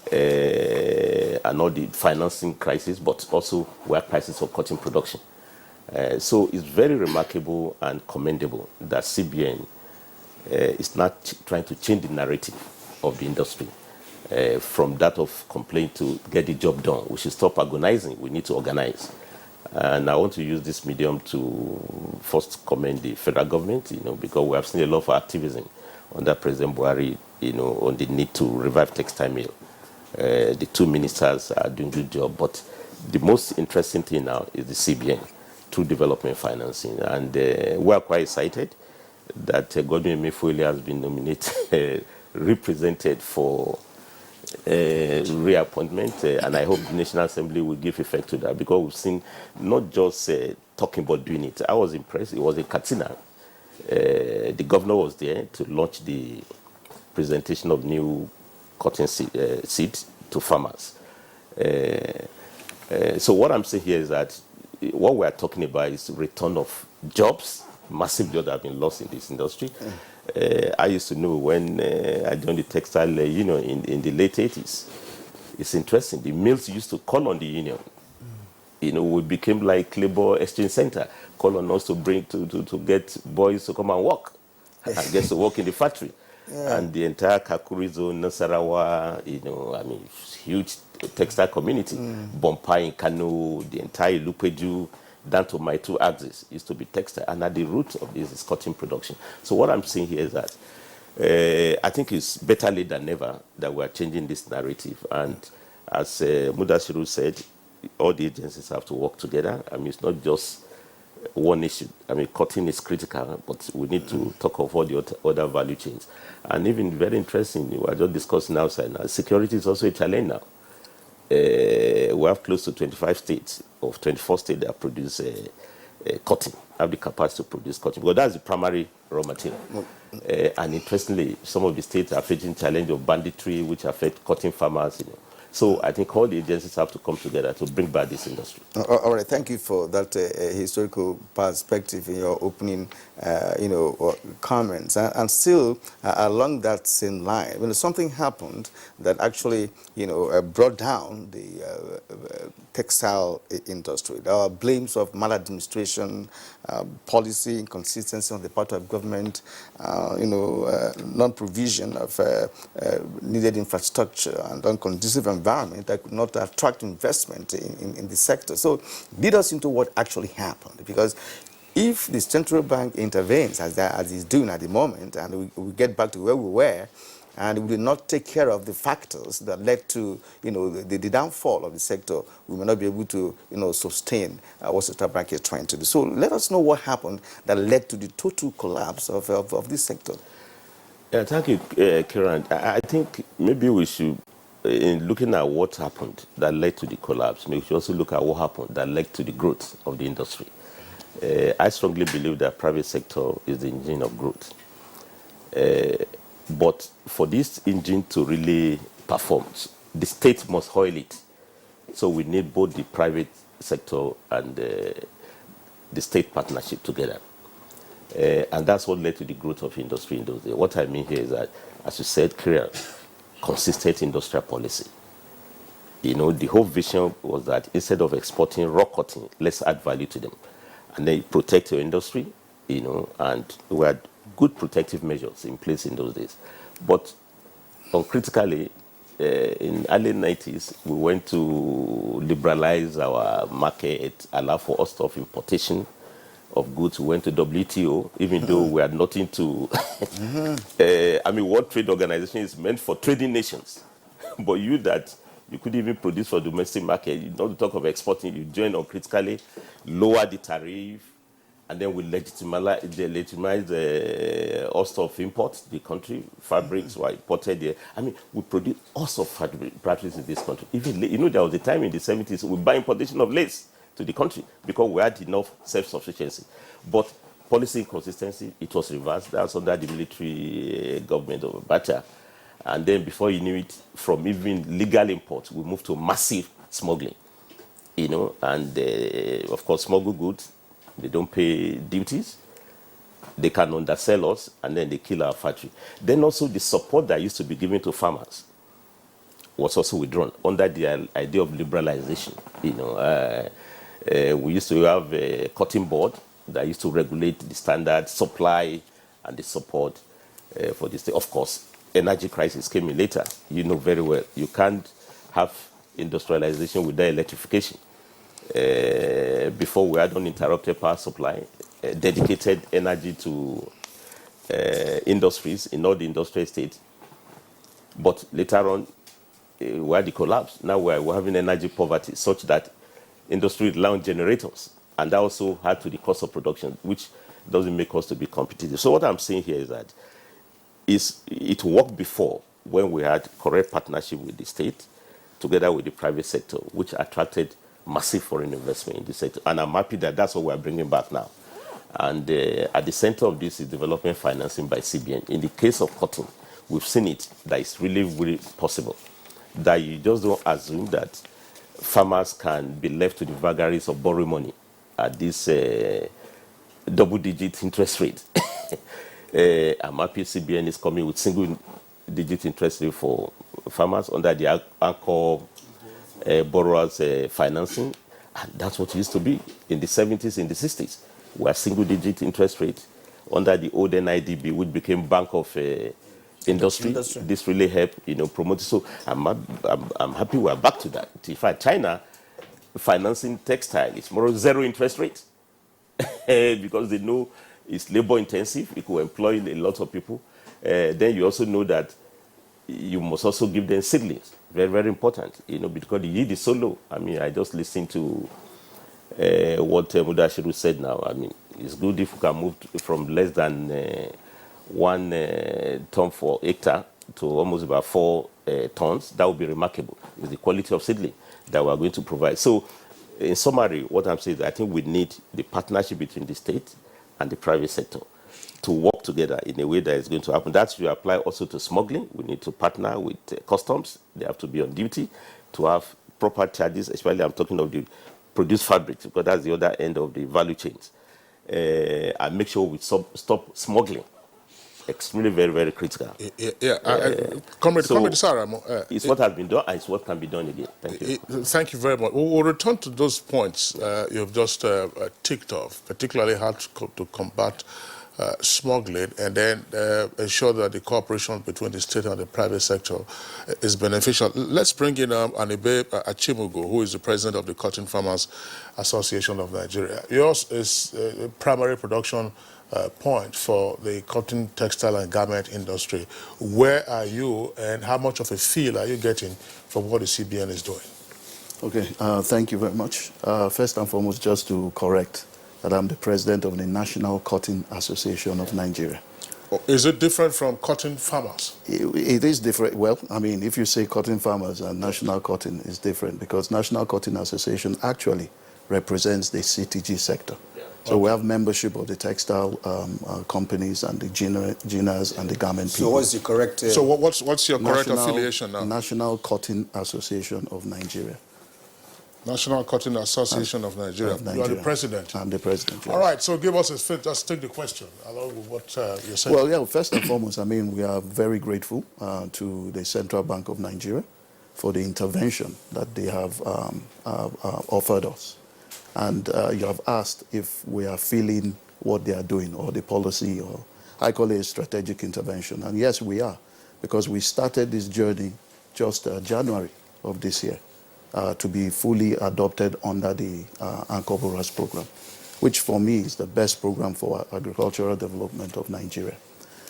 and all the financing crisis, but also we have crisis of cotton production. So it's very remarkable and commendable that CBN is not trying to change the narrative of the industry from that of complaint to get the job done. We should stop agonizing. We need to organize. And I want to use this medium to first commend the federal government, because we have seen a lot of activism under President Buhari, on the need to revive textile mill. The two ministers are doing a good job, but the most interesting thing now is the CBN through development financing. And we are quite excited that Godwin Emefiele has been nominated, represented for reappointment, and I hope the National Assembly will give effect to that, because we've seen not just talking about doing it. I was impressed. It was in Katsina. The governor was there to launch the presentation of new cotton seed to farmers. So what I'm saying here is that what we are talking about is return of jobs, massive jobs that have been lost in this industry. I used to know when I joined the textile union in the late 80s. It's interesting. The mills used to call on the union. We became like labor exchange center, call on us to bring to get boys to come and work, and get to work in the factory. Yeah. And the entire Kakuri zone, Nasarawa, huge textile community, Bompai in Kano, the entire Lupeju, down to my 2 axes used to be textile, and at the root of this is cotton production. So what I'm saying here is that I think it's better late than never that we are changing this narrative. And as Mudashiru said, all the agencies have to work together. It's not just one issue. Cotton is critical, but we need to talk of all the other value chains. And even very interesting, we are just discussing outside now, security is also a challenge now. We have close to 25 states, of 24 states that produce cotton, have the capacity to produce cotton, because that's the primary raw material. And interestingly, some of the states are facing challenge of banditry, which affect cotton farmers. So I think all the agencies have to come together to bring back this industry. All right, thank you for that historical perspective in your opening, comments. And still, along that same line, when something happened that actually, brought down the textile industry. There are blames of maladministration, policy inconsistency on the part of government, non-provision of needed infrastructure and unconducive environment that could not attract investment in the sector. So lead us into what actually happened, because if the central bank intervenes as it's doing at the moment, and we get back to where we were, and we did not take care of the factors that led to, the downfall of the sector, we may not be able to, sustain what the central bank is trying to do. So let us know what happened that led to the total collapse of this sector. Yeah, thank you, Kiran. I think maybe we should, in looking at what happened that led to the collapse, we should also look at what happened that led to the growth of the industry. I strongly believe that private sector is the engine of growth. But for this engine to really perform, the state must oil it. So we need both the private sector and the state partnership together. And that's what led to the growth of industry in those days. What I mean here is that, as you said, clear, consistent industrial policy. The whole vision was that instead of exporting raw cotton, let's add value to them. And then protect your industry, and we had good protective measures in place in those days. But uncritically, in early 90s, we went to liberalize our market, allow for us of importation of goods. We went to WTO, even though we had nothing to... World Trade Organization is meant for trading nations. But you could even produce for domestic market, you don't talk of exporting, you join uncritically, lower the tariff, and then we legitimize all stuff import the country. Fabrics were imported there. We produce all sorts of fabrics in this country. Even there was a time in the 70s we buy importation of lace to the country because we had enough self-sufficiency. But policy inconsistency, it was reversed. That was under the military government of Abuja. And then before you knew it, from even legal imports, we moved to massive smuggling. And of course, smuggled goods, they don't pay duties, they can undersell us, and then they kill our factory. Then also the support that used to be given to farmers was also withdrawn under the idea of liberalization. We used to have a cotton board that used to regulate the standard supply and the support for this. Of course, energy crisis came in later. You know very well, you can't have industrialization without electrification. Before we had uninterrupted power supply, dedicated energy to industries in all the industrial states. But later on, we had the collapse. Now we're having energy poverty such that industry rely on generators. And that also had to the cost of production, which doesn't make us to be competitive. So what I'm saying here is that it worked before when we had correct partnership with the state together with the private sector, which attracted massive foreign investment in the sector. And I'm happy that that's what we're bringing back now. And at the center of this is development financing by CBN. In the case of cotton, we've seen it, that it's really, really possible. That you just don't assume that farmers can be left to the vagaries of borrowing money at this double-digit interest rate. I'm happy CBN is coming with single-digit interest rate for farmers under the anchor borrowers financing. And that's what it used to be in the 70s, in the 60s. We had single-digit interest rate under the old NIDB, which became Bank of Industry. This really helped, promote it. So I'm happy we're back to that. In fact, China financing textile is more zero interest rate because they know it's labor intensive. It will employ a lot of people. Then you also know that you must also give them seedlings. Very, very important, because the yield is so low. I mean, I just listened to what Mudashiru said now. I mean, it's good if we can move from less than 1 ton for hectare to almost about 4 tons. That would be remarkable. It's the quality of seedling that we're going to provide. So, in summary, what I'm saying is I think we need the partnership between the state and the private sector to work together in a way that is going to happen. That should apply also to smuggling. We need to partner with customs. They have to be on duty to have proper charges, especially I'm talking of the produced fabrics, because that's the other end of the value chains. And make sure we stop smuggling. Extremely, very, very critical. Comrade Sarah, it's what has been done and it's what can be done again. Thank you. Thank you very much. We'll return to those points you've just ticked off, particularly how to combat smuggling and then ensure that the cooperation between the state and the private sector is beneficial. Let's bring in Anibe Achimugo, who is the president of the Cotton Farmers Association of Nigeria. Yours is a primary production point for the cotton, textile, and garment industry. Where are you, and how much of a feel are you getting from what the CBN is doing? Okay, thank you very much. First and foremost, just to correct that I'm the president of the National Cotton Association of Nigeria. Is it different from cotton farmers? It is different. Well, I mean, if you say cotton farmers and national cotton, is different because National Cotton Association actually represents the CTG sector. So we have membership of the textile companies and the ginners and the garment people. So what's the correct... So what's your correct affiliation now? National Cotton Association of Nigeria. National Cotton Association of Nigeria. You are the president. I'm the president. Yes. All right, so give us a fit. Just take the question along with what you're saying. Well, yeah, first and foremost, I mean, we are very grateful to the Central Bank of Nigeria for the intervention that they have offered us. And you have asked if we are feeling what they are doing or the policy, or I call it a strategic intervention. And yes, we are, because we started this journey just January of this year to be fully adopted under the Anchor Borrowers program, which for me is the best program for agricultural development of Nigeria.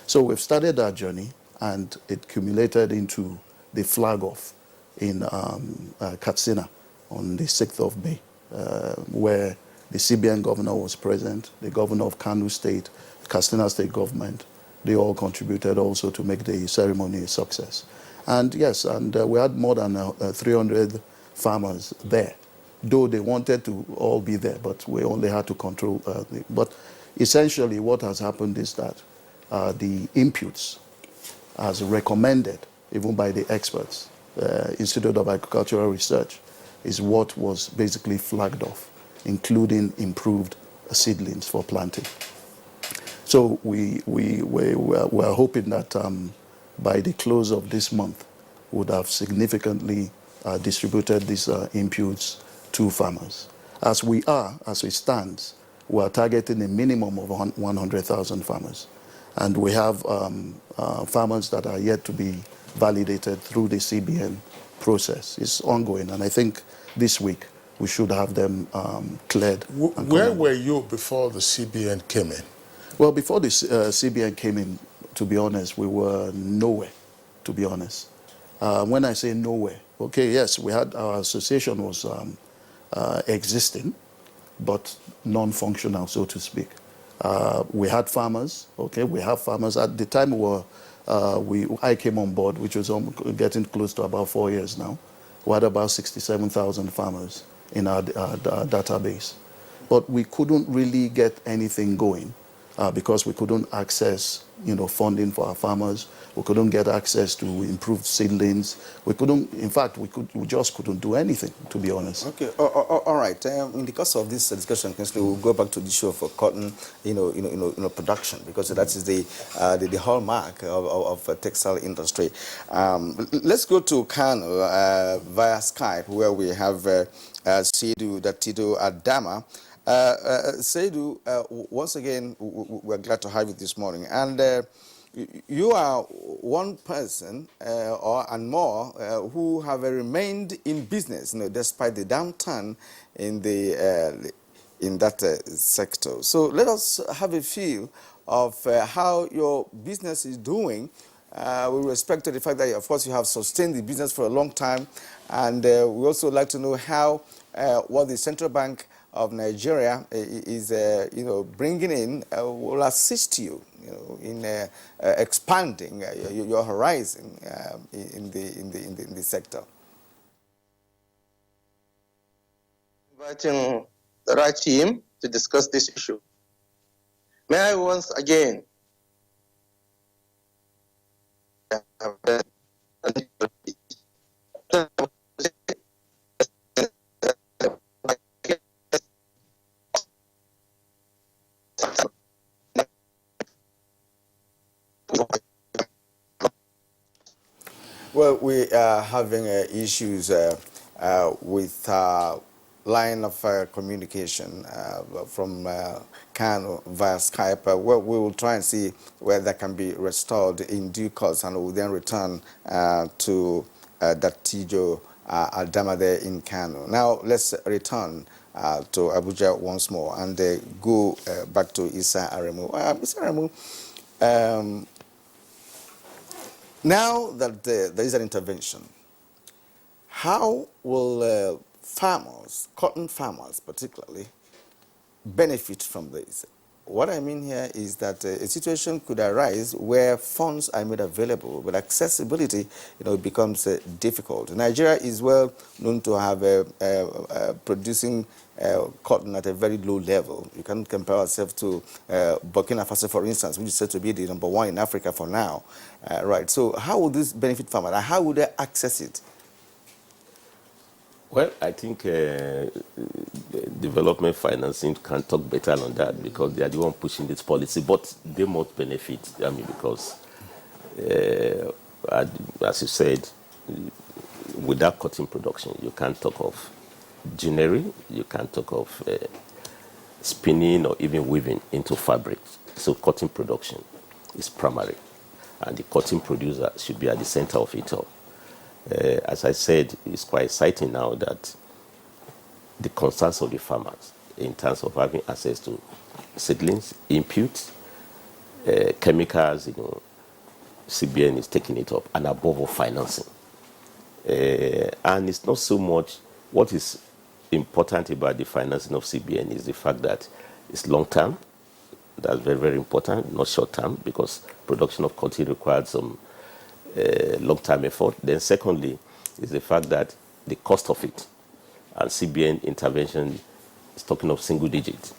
So we've started that journey, and it culminated into the flag off in Katsina on the 6th of May. Where the CBN governor was present, the governor of Kano State, Katsina State government, they all contributed also to make the ceremony a success. And yes, and we had more than 300 farmers there, though they wanted to all be there, but we only had to control. But essentially what has happened is that the inputs, as recommended even by the experts, Institute of Agricultural Research, is what was basically flagged off, including improved seedlings for planting. So we're hoping that by the close of this month, we would have significantly distributed these inputs to farmers. As it stands, we are targeting a minimum of 100,000 farmers. And we have farmers that are yet to be validated through the CBN process. It's ongoing, and I think this week we should have them cleared. Where were you before the CBN came in? Well, before the CBN came in, to be honest, we were nowhere, to be honest. When I say nowhere, okay, yes, we had, our association was existing, but non-functional, so to speak. We had farmers, okay, we have farmers. At the time I came on board, which was getting close to about 4 years now. We had about 67,000 farmers in our database. But we couldn't really get anything going because we couldn't access, funding for our farmers. We couldn't get access to improved seedlings. We couldn't, in fact, we just couldn't do anything, to be honest. Okay, all right. In the course of this discussion, we'll go back to the issue of cotton, production, because that is the hallmark of textile industry. Let's go to Kano via Skype, where we have Seydou Datido Adama. Seydou, once again, we're glad to have you this morning. And you are one person and more who have remained in business, despite the downturn in that sector. So let us have a feel of how your business is doing with respect to the fact that, of course, you have sustained the business for a long time. And we also like to know how what the Central Bank of Nigeria is, bringing in will assist you, in expanding your horizon in the sector. Inviting the right team to discuss this issue. May I once again Well, we are having issues with line of communication from Kano via Skype. Well, we will try and see where that can be restored in due course, and we'll then return to Datijo Adama there in Kano. Now, let's return to Abuja once more and go back to Issa Aremu. Issa Aremu, now that there is an intervention, how will farmers, cotton farmers particularly, benefit from this? What I mean here is that a situation could arise where funds are made available, but accessibility, becomes difficult. Nigeria is well known to have producing cotton at a very low level. You can compare ourselves to Burkina Faso, for instance, which is said to be the #1 in Africa for now. Right. So how will this benefit farmers? And how would they access it? Well, I think development financing can talk better on that because they are the one pushing this policy, but they must benefit. I mean, because as you said, without cotton production, you can't talk of ginnery, you can't talk of spinning or even weaving into fabric. So cotton production is primary, and the cotton producer should be at the center of it all. As I said, it's quite exciting now that the concerns of the farmers in terms of having access to seedlings, inputs, chemicals, CBN is taking it up, and above all, financing. And it's not so much what is important about the financing of CBN is the fact that it's long-term. That's very, very important, not short-term, because production of cotton requires some long-term effort. Then secondly is the fact that the cost of it and CBN intervention is talking of single digit,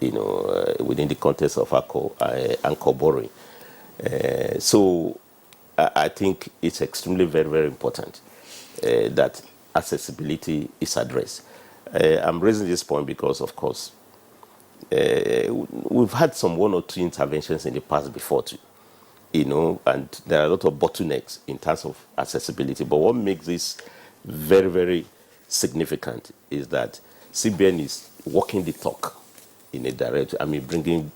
within the context of anchor borrowing. So I think it's extremely very, very important that accessibility is addressed. I'm raising this point because, of course, we've had some 1 or 2 interventions in the past before too. And there are a lot of bottlenecks in terms of accessibility. But what makes this very, very significant is that CBN is walking the talk in a direction. I mean, bringing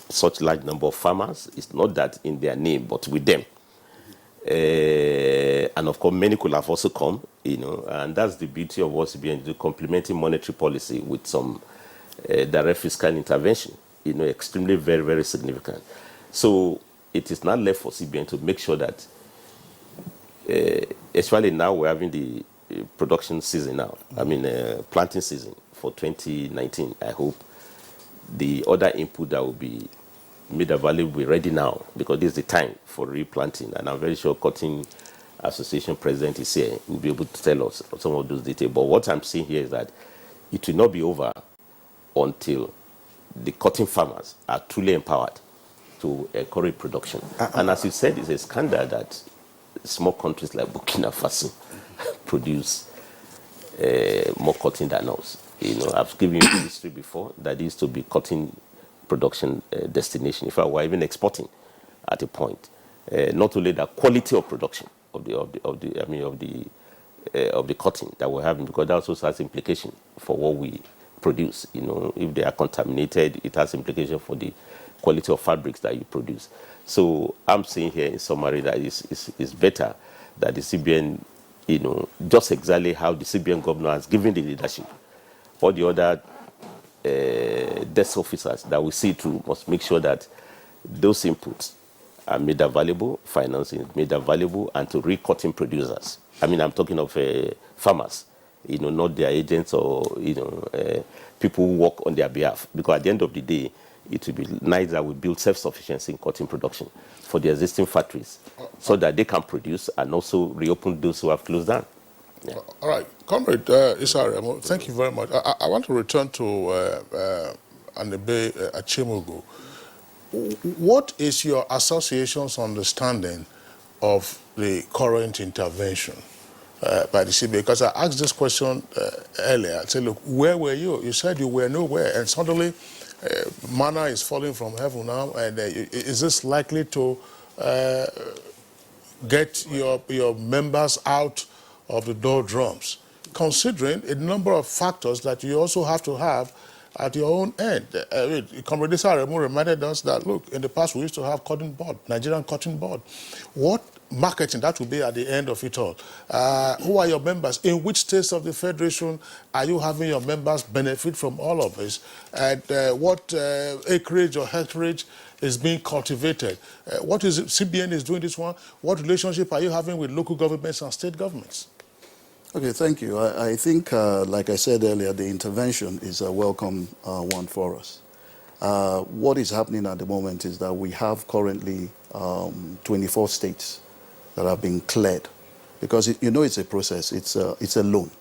such large number of farmers. It's not that in their name, but with them. And of course, many could have also come, and that's the beauty of what CBN is complementing monetary policy with some direct fiscal intervention, extremely very, very significant. So it is not left for CBN to make sure that, especially now we're having the production season now, planting season for 2019. I hope the other input that will be made available will be ready now because this is the time for replanting. And I'm very sure Cotton Association President is here, will be able to tell us some of those details. But what I'm seeing here is that it will not be over until the cotton farmers are truly empowered to encourage production. And as you said, it's a scandal that small countries like Burkina Faso produce more cotton than us. You know, I've given you history before that used to be cotton production destination. In fact, we're even exporting at a point. Not only the quality of production of the cotton that we're having, because that also has implication for what we produce. You know, if they are contaminated, it has implication for the quality of fabrics that you produce. So I'm saying here in summary that it's better that the CBN, you know, just exactly how the CBN governor has given the leadership. All the other desk officers that we see through must make sure that those inputs are made available, financing is made available, and to re-cotton producers. I mean, I'm talking of farmers, you know, not their agents or, you know, people who work on their behalf. Because at the end of the day, it would be nice that we build self-sufficiency in cotton production for the existing factories so that they can produce and also reopen those who have closed down. Yeah. All right. Comrade Isari, thank you very much. I want to return to Anebe Achimugu. What is your association's understanding of the current intervention by the CBA? Because I asked this question earlier. I said, look, where were you? You said you were nowhere, and suddenly manna is falling from heaven now, and is this likely to get your members out of the doldrums, considering a number of factors that you also have to have at your own end? Comrade Isari reminded us that, look, in the past we used to have cotton board, Nigerian cotton board. What marketing that will be at the end of it all? Who are your members? In which states of the Federation are you having your members benefit from all of this? And what acreage or hectareage is being cultivated? What is it, CBN is doing this one? What relationship are you having with local governments and state governments? Okay, thank you. I think, like I said earlier, the intervention is a welcome one for us. What is happening at the moment is that we have currently 24 states that have been cleared, because you know it's a process. It's a loan,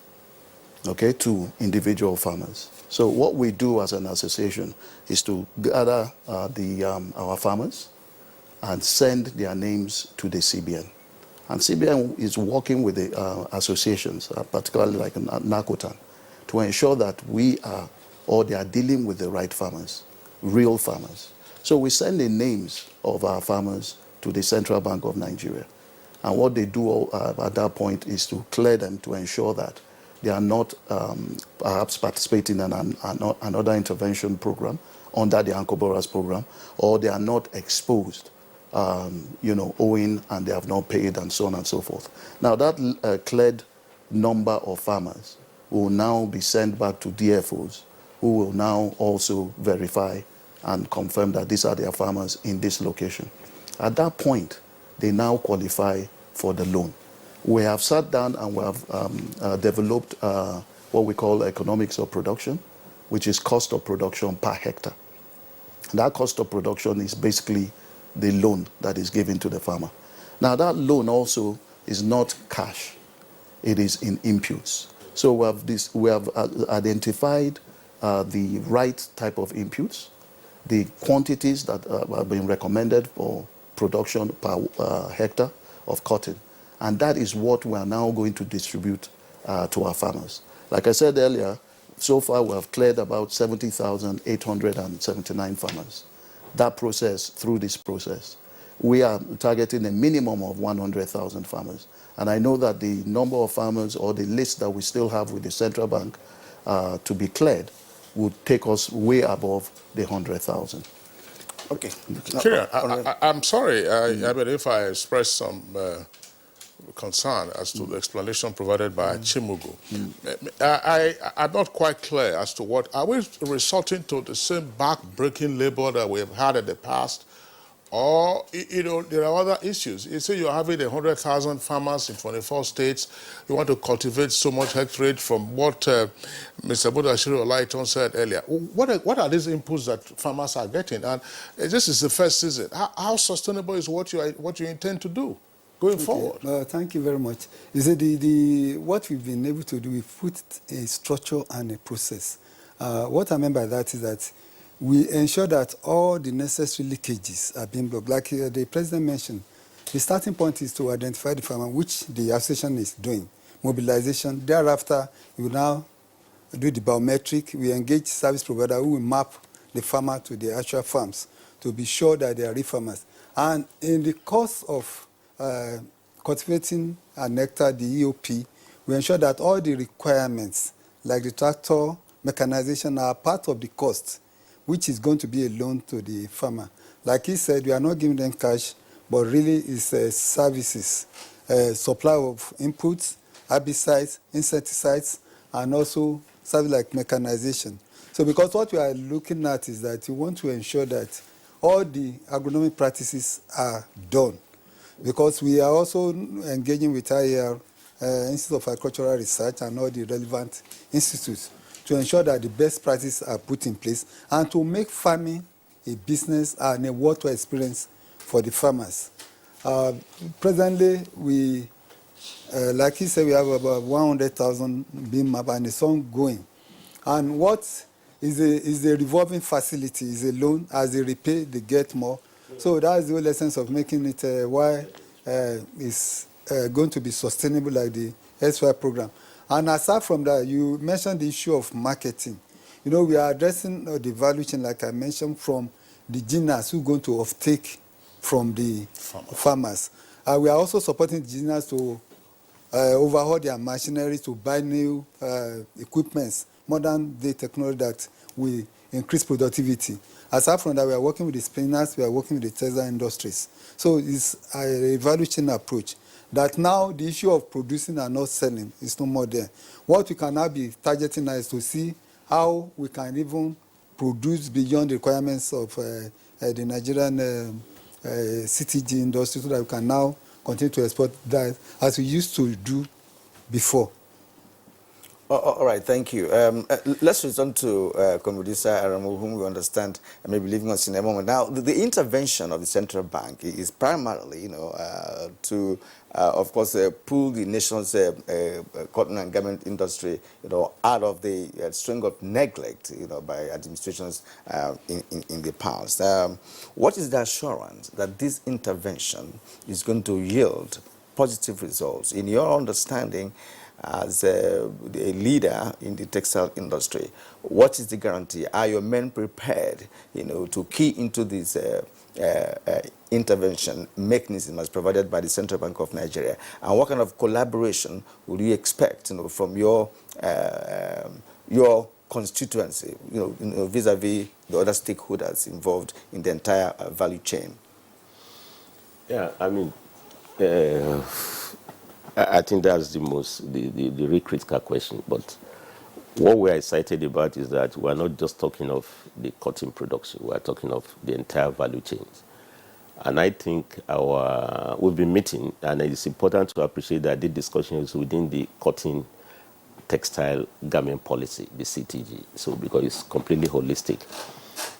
okay, to individual farmers. So what we do as an association is to gather our farmers and send their names to the CBN. And CBN is working with the associations, particularly like NACOTAN, to ensure that they are dealing with the right farmers, real farmers. So we send the names of our farmers to the Central Bank of Nigeria. And what they do at that point is to clear them to ensure that they are not perhaps participating in another intervention program under the Ankoboras program, or they are not exposed, owing and they have not paid, and so on and so forth. Now that cleared number of farmers will now be sent back to DFOs, who will now also verify and confirm that these are their farmers in this location. At that point, they now qualify for the loan. We have sat down and we have developed what we call economics of production, which is cost of production per hectare. That cost of production is basically the loan that is given to the farmer. Now that loan also is not cash, it is in inputs. So we have identified the right type of inputs, the quantities that have been recommended for production per hectare of cotton. And that is what we are now going to distribute to our farmers. Like I said earlier, so far we have cleared about 70,879 farmers. That process, through this process, we are targeting a minimum of 100,000 farmers. And I know that the number of farmers, or the list that we still have with the central bank to be cleared, would take us way above the 100,000. Okay. Kieran, I'm sorry, I mean, if I express some concern as to the explanation provided by Chimugu. I'm not quite clear as to what, are we resorting to the same back-breaking labor that we've had in the past? Or, there are other issues. You say you're having 100,000 farmers in 24 states. You want to cultivate so much hectareage from what Mr. Budashiru Olaiton said earlier. What are these inputs that farmers are getting? And this is the first season. How sustainable is what you intend to do going forward? Thank you very much. You see, what we've been able to do, we've put a structure and a process. What I mean by that is that we ensure that all the necessary leakages are being blocked. Like the president mentioned, the starting point is to identify the farmer, which the association is doing, mobilization. Thereafter, we will now do the biometric. We engage service provider who will map the farmer to the actual farms to be sure that they are real farmers. And in the course of cultivating an hectare, the EOP, we ensure that all the requirements, like the tractor, mechanization, are part of the cost, which is going to be a loan to the farmer. Like he said, we are not giving them cash, but really it's services, supply of inputs, herbicides, insecticides, and also service like mechanization. So because what we are looking at is that we want to ensure that all the agronomic practices are done. Because we are also engaging with IAR, Institute of Agricultural Research, and all the relevant institutes to ensure that the best practices are put in place and to make farming a business and a worthwhile experience for the farmers. Presently, we, like he said, we have about 100,000 being mapped and it's ongoing. And what is a revolving facility, is a loan. As they repay, they get more. So that's the whole essence of making it why it's going to be sustainable like the SY program. And aside from that, you mentioned the issue of marketing. You know, we are addressing the value chain, like I mentioned, from the genius who are going to offtake from the farmers. We are also supporting the genius to overhaul their machinery, to buy new equipments, modern day technology that will increase productivity. Aside from that, we are working with the spinners, we are working with the textile industries. So it's a value chain approach that now the issue of producing and not selling is no more there. What we can now be targeting now is to see how we can even produce beyond the requirements of the Nigerian CTG industry so that we can now continue to export that as we used to do before. All right, thank you. Let's return to Komodisa Aramu, whom we understand may be leaving us in a moment. Now, the intervention of the central bank is primarily, to, of course, pull the nation's cotton and garment industry, out of the string of neglect, by administrations in the past. What is the assurance that this intervention is going to yield positive results? In your understanding, as a leader in the textile industry, what is the guarantee? Are your men prepared, to key into this intervention mechanism as provided by the Central Bank of Nigeria? And what kind of collaboration would you expect, from your constituency, vis-a-vis the other stakeholders involved in the entire value chain? Yeah, I mean, I think that's the real critical question. But what we're excited about is that we're not just talking of the cotton production, we're talking of the entire value chains. And I think we've been meeting, and it's important to appreciate that the discussion is within the cotton textile garment policy, the CTG, so because it's completely holistic.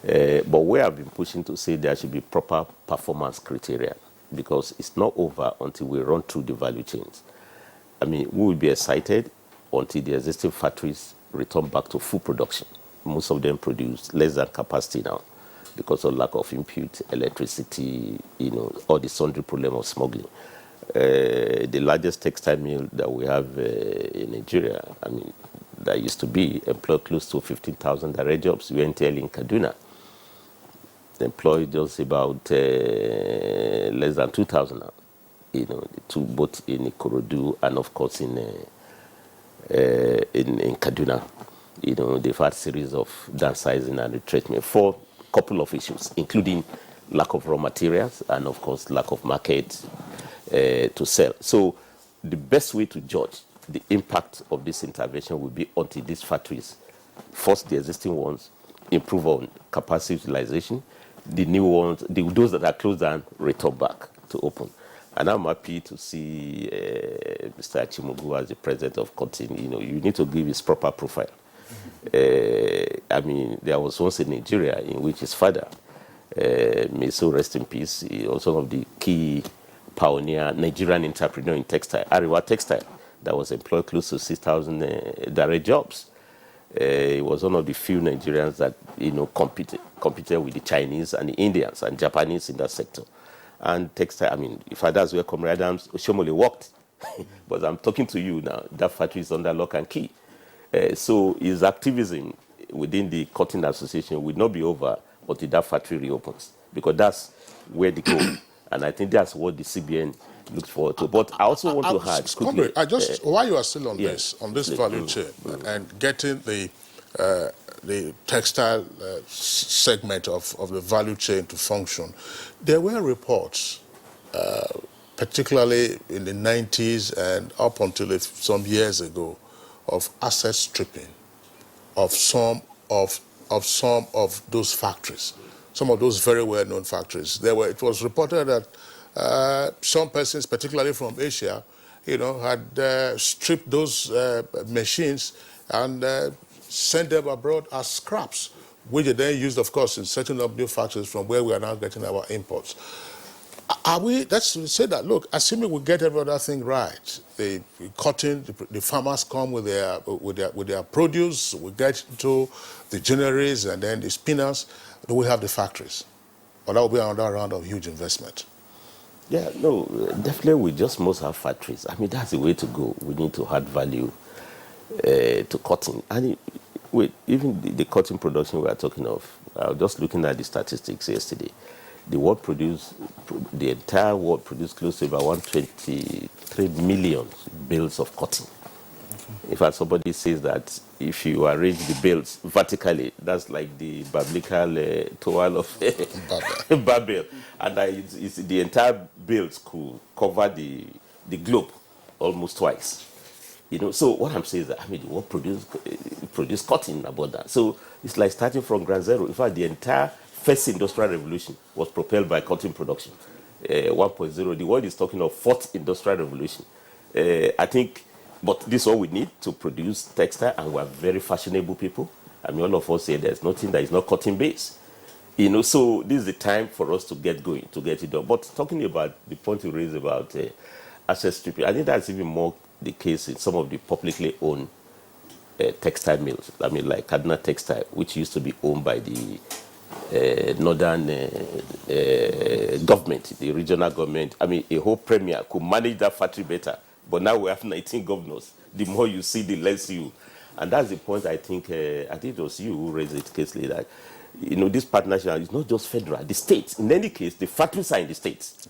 But we have been pushing to say there should be proper performance criteria, because it's not over until we run through the value chains. I mean, we will be excited until the existing factories return back to full production. Most of them produce less than capacity now because of lack of input, electricity, all the sundry problem of smuggling. The largest textile mill that we have in Nigeria, I mean, that used to be employed close to 15,000 direct jobs. We entail in Kaduna. They employ just about less than 2,000 now, both in Ikorodu and of course in Kaduna. They've had a series of downsizing and retrenchment for a couple of issues, including lack of raw materials and of course lack of market to sell. So the best way to judge the impact of this intervention will be until these factories, first the existing ones, improve on capacity utilization, the new ones, those that are closed down, return back to open. And I'm happy to see Mr. Achimugu as the president of Cotton. You need to give his proper profile. I mean, there was once in Nigeria in which his father, may so rest in peace, he was one of the key pioneer Nigerian entrepreneur in textile, Ariwa Textile, that was employed close to 6,000 direct jobs. He was one of the few Nigerians that, competed with the Chinese and the Indians and Japanese in that sector. And textile, if that's where Comrade Adams Oshomole worked. But I'm talking to you now, that factory is under lock and key. So his activism within the Cotton Association will not be over until that factory reopens, because that's where they go. And I think that's what the CBN looks forward to. But I also want to add quickly. While you are still on this value chain and getting the textile segment of the value chain to function, there were reports, particularly in the 90s and up until some years ago, of asset stripping of some of those factories, some of those very well-known factories. It was reported that some persons, particularly from Asia, had stripped those machines and sent them abroad as scraps, which they then used, of course, in setting up new factories from where we are now getting our imports. Let's say that, look, assuming we get every other thing right, the cotton, the farmers come with their produce, we get into the granaries and then the spinners, do we have the factories? Or that will be another round of huge investment. Yeah, no, definitely we just must have factories. That's the way to go. We need to add value to cotton. And even the cotton production we are talking of, I was just looking at the statistics yesterday. The entire world produced close to about 123 million bales of cotton. In fact, somebody says that if you arrange the bales vertically, that's like the biblical tower of Babel. And the entire bales could cover the globe almost twice. So what I'm saying is that the world produced cotton in abundance. So it's like starting from ground zero. In fact, the entire first industrial revolution was propelled by cotton production. 1.0, the world is talking of fourth industrial revolution. I think, but this is all we need to produce textile, and we're very fashionable people. All of us say there's nothing that is not cotton based. So this is the time for us to get going, to get it done. But talking about the point you raised about asset stripping, I think that's even more the case in some of the publicly owned textile mills. Like Kaduna Textile, which used to be owned by the northern government, the regional government. A whole premier could manage that factory better. But now we have 19 governors. The more you see, the less you. And that's the point I think it was you who raised it, Kesley, that this partnership is not just federal, the states. In any case, the factories are in the states.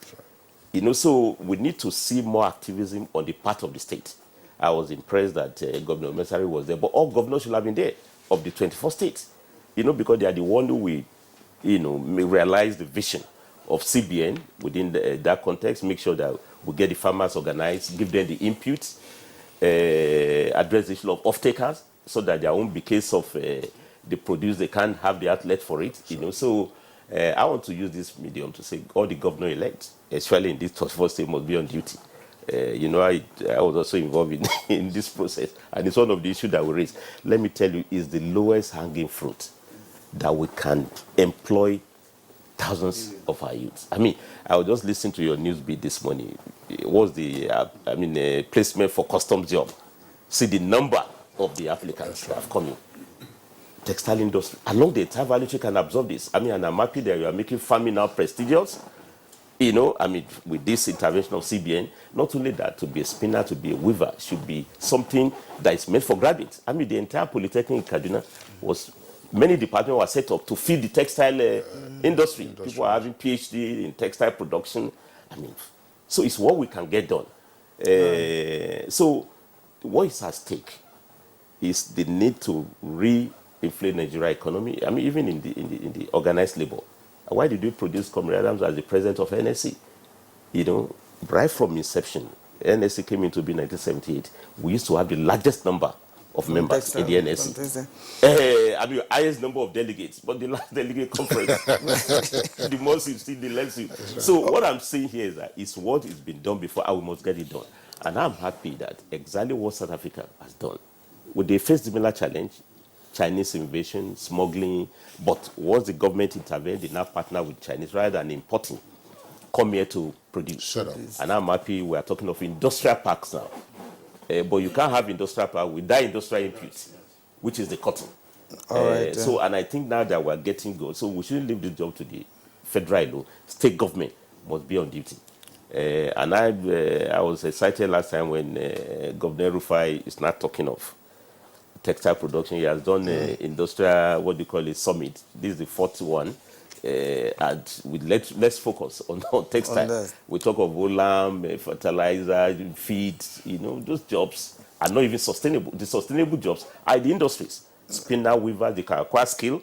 So we need to see more activism on the part of the state. I was impressed that Governor Mesari was there, but all governors should have been there of the 24 states. Because they are the one who will, may realize the vision of CBN within that context, make sure that we get the farmers organized, give them the input, address the issue of off-takers, so that there won't be case of the produce, they can't have the outlet for it. So I want to use this medium to say all the governor-elects, especially in this 24 state, must be on duty. I was also involved in this process, and it's one of the issues that we raised. Let me tell you, it's the lowest hanging fruit that we can employ thousands of our youths. I was just listening to your news beat this morning. It was the placement for customs job. See the number of the applicants that have come in. Textile industry, along the entire value chain, can absorb this. And I'm happy that you are making farming now prestigious. With this intervention of CBN, not only that, to be a spinner, to be a weaver, should be something that is meant for graduates. The entire Polytechnic in Kaduna was, many departments were set up to feed the textile industry. People are having PhD in textile production. So it's what we can get done. So what is at stake is the need to re-inflate Nigeria economy. Even in the organized labor. Why did we produce Comrade Adams as the president of NSC? Right from inception, NSC came into being in 1978. We used to have the largest number of members in the NSC. Highest number of delegates, but the last delegate conference, the most you see, the less you. So what I'm saying here is that it's what has been done before, and we must get it done. And I'm happy that exactly what South Africa has done. Would they face similar challenge? Chinese invasion, smuggling, but once the government intervened, they now partner with Chinese rather than importing. Come here to produce. And I'm happy we are talking of industrial parks now. But you can't have industrial park without industrial inputs. which is the cotton. All right. So, and I think now that we're getting good, so we shouldn't leave this job to the federal alone. State government must be on duty. And I was excited last time when Governor Rufai is not talking of textile production. He has done industrial, what do you call it, summit. This is the 4th one. And let's focus on textile. We talk of olam, fertilizer, feed, those jobs are not even sustainable. The sustainable jobs are the industries. Spinner, weaver, they can acquire skill.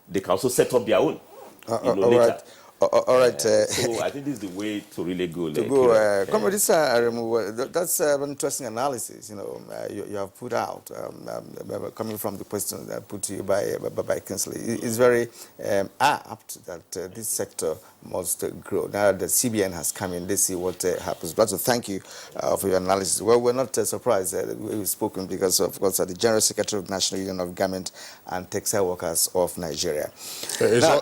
They can also set up their own. All right. All right. So I think this is the way to really go. That's an interesting analysis. You have put out coming from the question that put to you by Kingsley. It's very apt that this sector must grow. Now the CBN has come in, let's see what happens. But so thank you for your analysis. Well, we're not surprised that we've spoken because, of course, the General Secretary of the National Union of Garment and Textile Workers of Nigeria.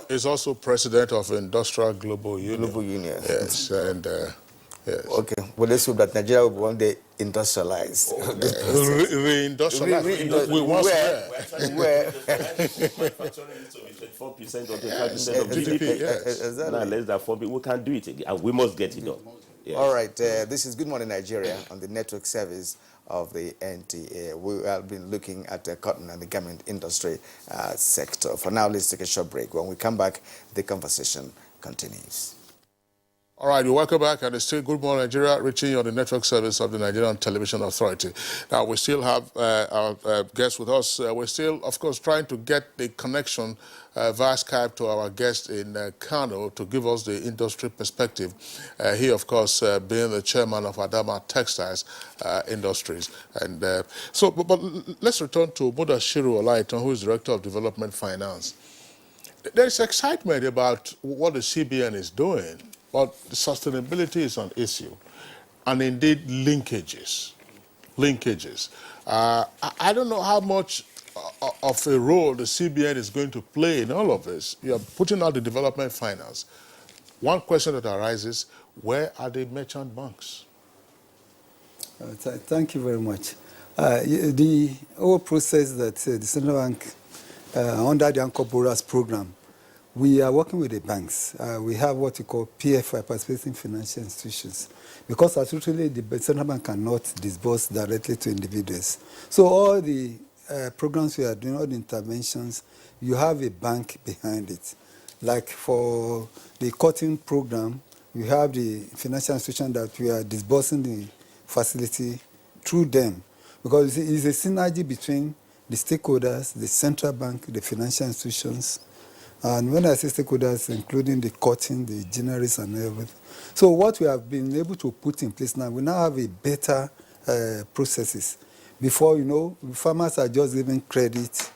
He's also president of Industrial Global Union. Global Union. Yes, and yes. Okay, well, let's hope that Nigeria will be one day industrialized. Reindustrialized. We once were. 4% or 25% of GDP. Yes. Now less than 4%. We can do it again, and we must get it done. Yes. All right, this is Good Morning Nigeria on the network service of the NTA. We have been looking at the cotton and the garment industry sector. For now, let's take a short break. When we come back, the conversation continues. All right, welcome back, and it's still Good Morning Nigeria, reaching you on the network service of the Nigerian Television Authority. Now, we still have our guest with us. We're still, of course, trying to get the connection via Skype to our guest in Kano to give us the industry perspective. He, of course, being the chairman of Adama Textiles Industries. And but let's return to Mudashiru Olaitan, who is Director of Development Finance. There's excitement about what the CBN is doing. But sustainability is an issue, and indeed linkages. I don't know how much of a role the CBN is going to play in all of this. You're putting out the development finance. One question that arises, where are the merchant banks? Thank you very much. The whole process that the Central Bank, under the Anchor Borrowers program, we are working with the banks. We have what we call PFI, participating financial institutions, because absolutely the Central Bank cannot disburse directly to individuals. So all the programs we are doing, all the interventions, you have a bank behind it. Like for the cotton program, we have the financial institution that we are disbursing the facility through them, because it's a synergy between the stakeholders, the central bank, the financial institutions. And when I say stakeholders, including the cotton, the generalists and everything. So what we have been able to put in place now, we now have a better processes. Before, farmers are just giving credit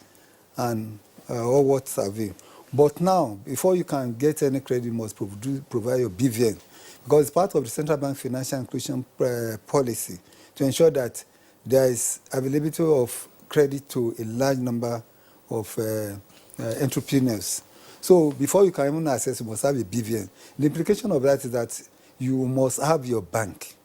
and all what have you. But now, before you can get any credit, you must provide your BVN. Because it's part of the Central Bank Financial Inclusion Policy to ensure that there is availability of credit to a large number of entrepreneurs. So before you can even access, you must have a BVN. The implication of that is that you must have your bank.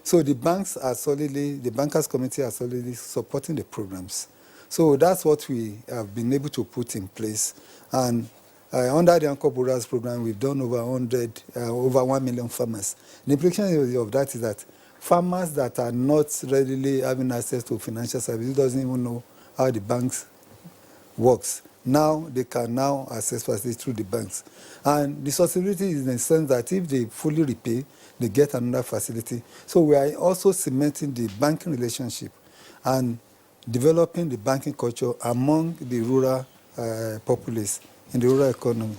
So the banks are solidly, the bankers committee are solidly supporting the programs. So that's what we have been able to put in place. And under the Anchor Borrowers program, we've done over 1 million farmers. The implication of that is that farmers that are not readily having access to financial services, doesn't even know how the banks works. Now they can now access facilities through the banks. And the sustainability is in the sense that if they fully repay, they get another facility. So we are also cementing the banking relationship and developing the banking culture among the rural populace in the rural economy.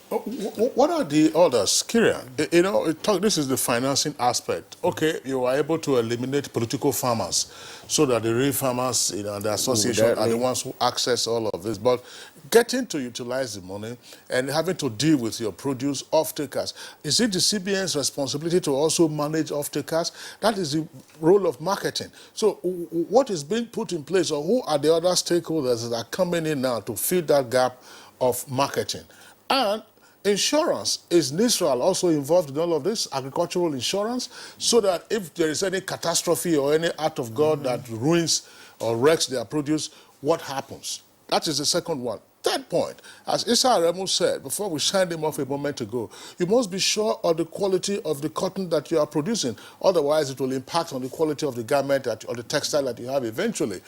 What are the others, Kirian? This is the financing aspect. Okay, you are able to eliminate political farmers so that the real farmers, the association are the ones who access all of this. But getting to utilize the money and having to deal with your produce off-takers, is it the CBN's responsibility to also manage off-takers? That is the role of marketing. So what is being put in place, or who are the other stakeholders that are coming in now to fill that gap of marketing? And insurance, is NISRAL also involved in all of this, agricultural insurance, so that if there is any catastrophe or any act of God that ruins or wrecks their produce, what happens? That is the second one. Third point, as Issa Aremu said, before we signed him off a moment ago, you must be sure of the quality of the cotton that you are producing. Otherwise, it will impact on the quality of the garment or the textile that you have eventually.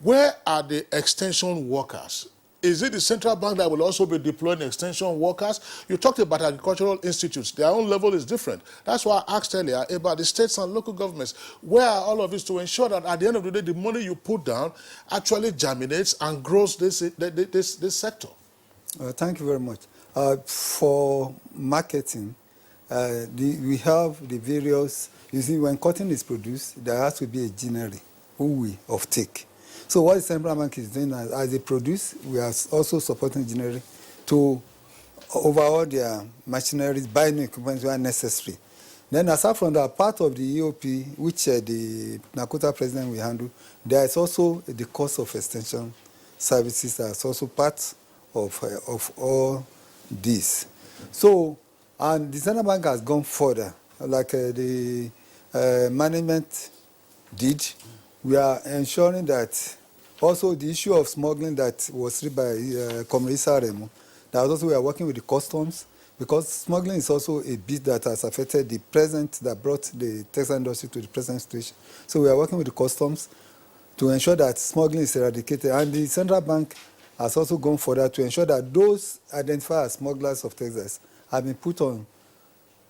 Where are the extension workers? Is it the central bank that will also be deploying extension workers? You talked about agricultural institutes. Their own level is different. That's why I asked earlier about the states and local governments. Where are all of this to ensure that at the end of the day, the money you put down actually germinates and grows this sector? Thank you very much. For marketing, we have the various, you see, when cotton is produced, there has to be a generally who we offtake. So what the central bank is doing as they produce, we are also supporting generally to overhaul their machineries, buy new equipment where necessary. Then aside from that, part of the EOP, which the Nakota president will handle, there is also the cost of extension services that's also part of all this. So, and the central bank has gone further, like the management did. We are ensuring that also the issue of smuggling that was raised by Comrade Saremo, that also we are working with the customs, because smuggling is also a bit that has affected the present, that brought the textile industry to the present situation. So we are working with the customs to ensure that smuggling is eradicated. And the central bank has also gone further to ensure that those identified as smugglers of textiles have been put on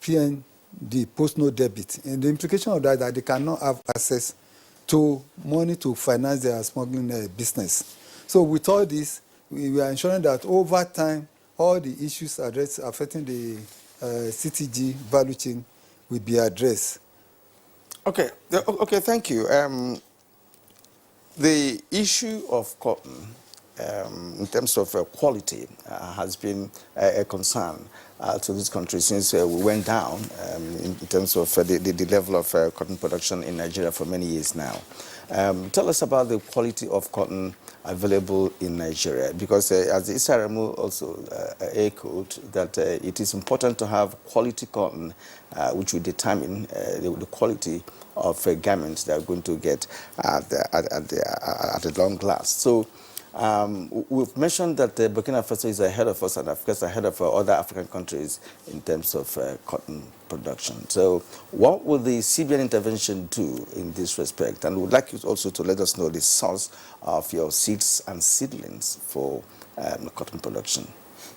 PND, post-no debit. And the implication of that is that they cannot have access to money to finance their smuggling business. So with all this, we are ensuring that over time, all the issues affecting the CTG value chain will be addressed. Okay, thank you. The issue of cotton in terms of quality has been a concern to this country since we went down in terms of the level of cotton production in Nigeria for many years now. Tell us about the quality of cotton available in Nigeria, because as Issa Aremu also echoed, that it is important to have quality cotton which will determine the quality of garments that are going to get at the long last. So we've mentioned that Burkina Faso is ahead of us and of course ahead of other African countries in terms of cotton production. So what will the CBN intervention do in this respect? And we'd like you also to let us know the source of your seeds and seedlings for cotton production.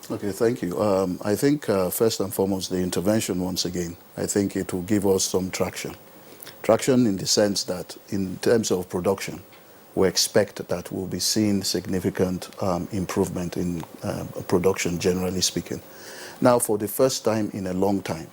Okay, thank you. I think first and foremost, the intervention, once again, I think it will give us some traction. Traction in the sense that in terms of production, we expect that we'll be seeing significant improvement in production, generally speaking. Now, for the first time in a long time,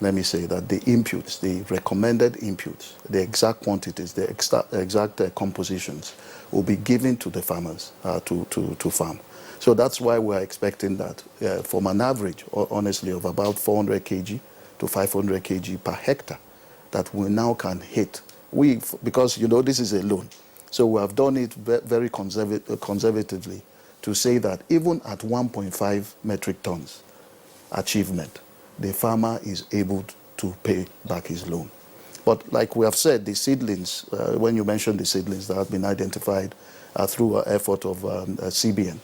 let me say that the inputs, the recommended inputs, the exact quantities, the exact compositions will be given to the farmers to farm. So that's why we're expecting that from an average, honestly, of about 400 kg to 500 kg per hectare, that we now can hit. Because, you know, this is a loan. So we have done it very conservatively to say that even at 1.5 metric tons achievement, the farmer is able to pay back his loan. But like we have said, the seedlings, when you mentioned the seedlings that have been identified through our effort of CBN,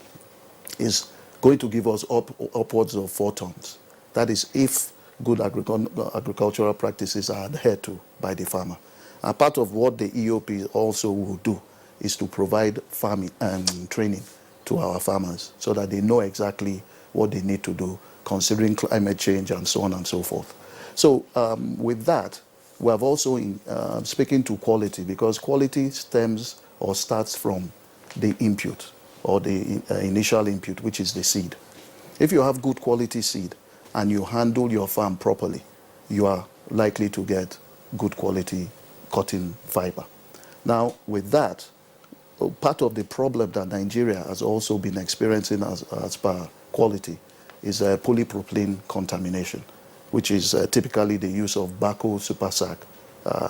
is going to give us upwards of 4 tons. That is if good agricultural practices are adhered to by the farmer. And part of what the EOP also will do is to provide farming and training to our farmers so that they know exactly what they need to do, considering climate change and so on and so forth. So with that, we have also speaking to quality, because quality stems or starts from the input or the initial input, which is the seed. If you have good quality seed and you handle your farm properly, you are likely to get good quality cotton fiber. Now, with that, part of the problem that Nigeria has also been experiencing as per quality is polypropylene contamination, which is typically the use of Baco Super Sac.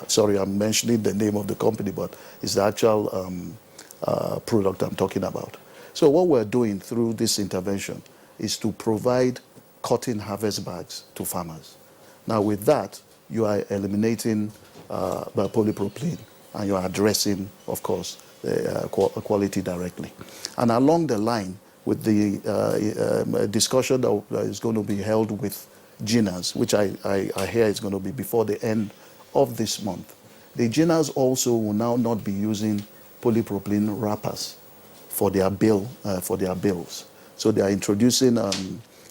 Sorry, I'm mentioning the name of the company, but it's the actual product I'm talking about. So what we're doing through this intervention is to provide cotton harvest bags to farmers. Now with that, you are eliminating the polypropylene and you are addressing, of course, quality directly. And along the line, with the discussion that is going to be held with GINAs, which I hear is going to be before the end of this month, the GINAs also will now not be using polypropylene wrappers for their bills. So they are introducing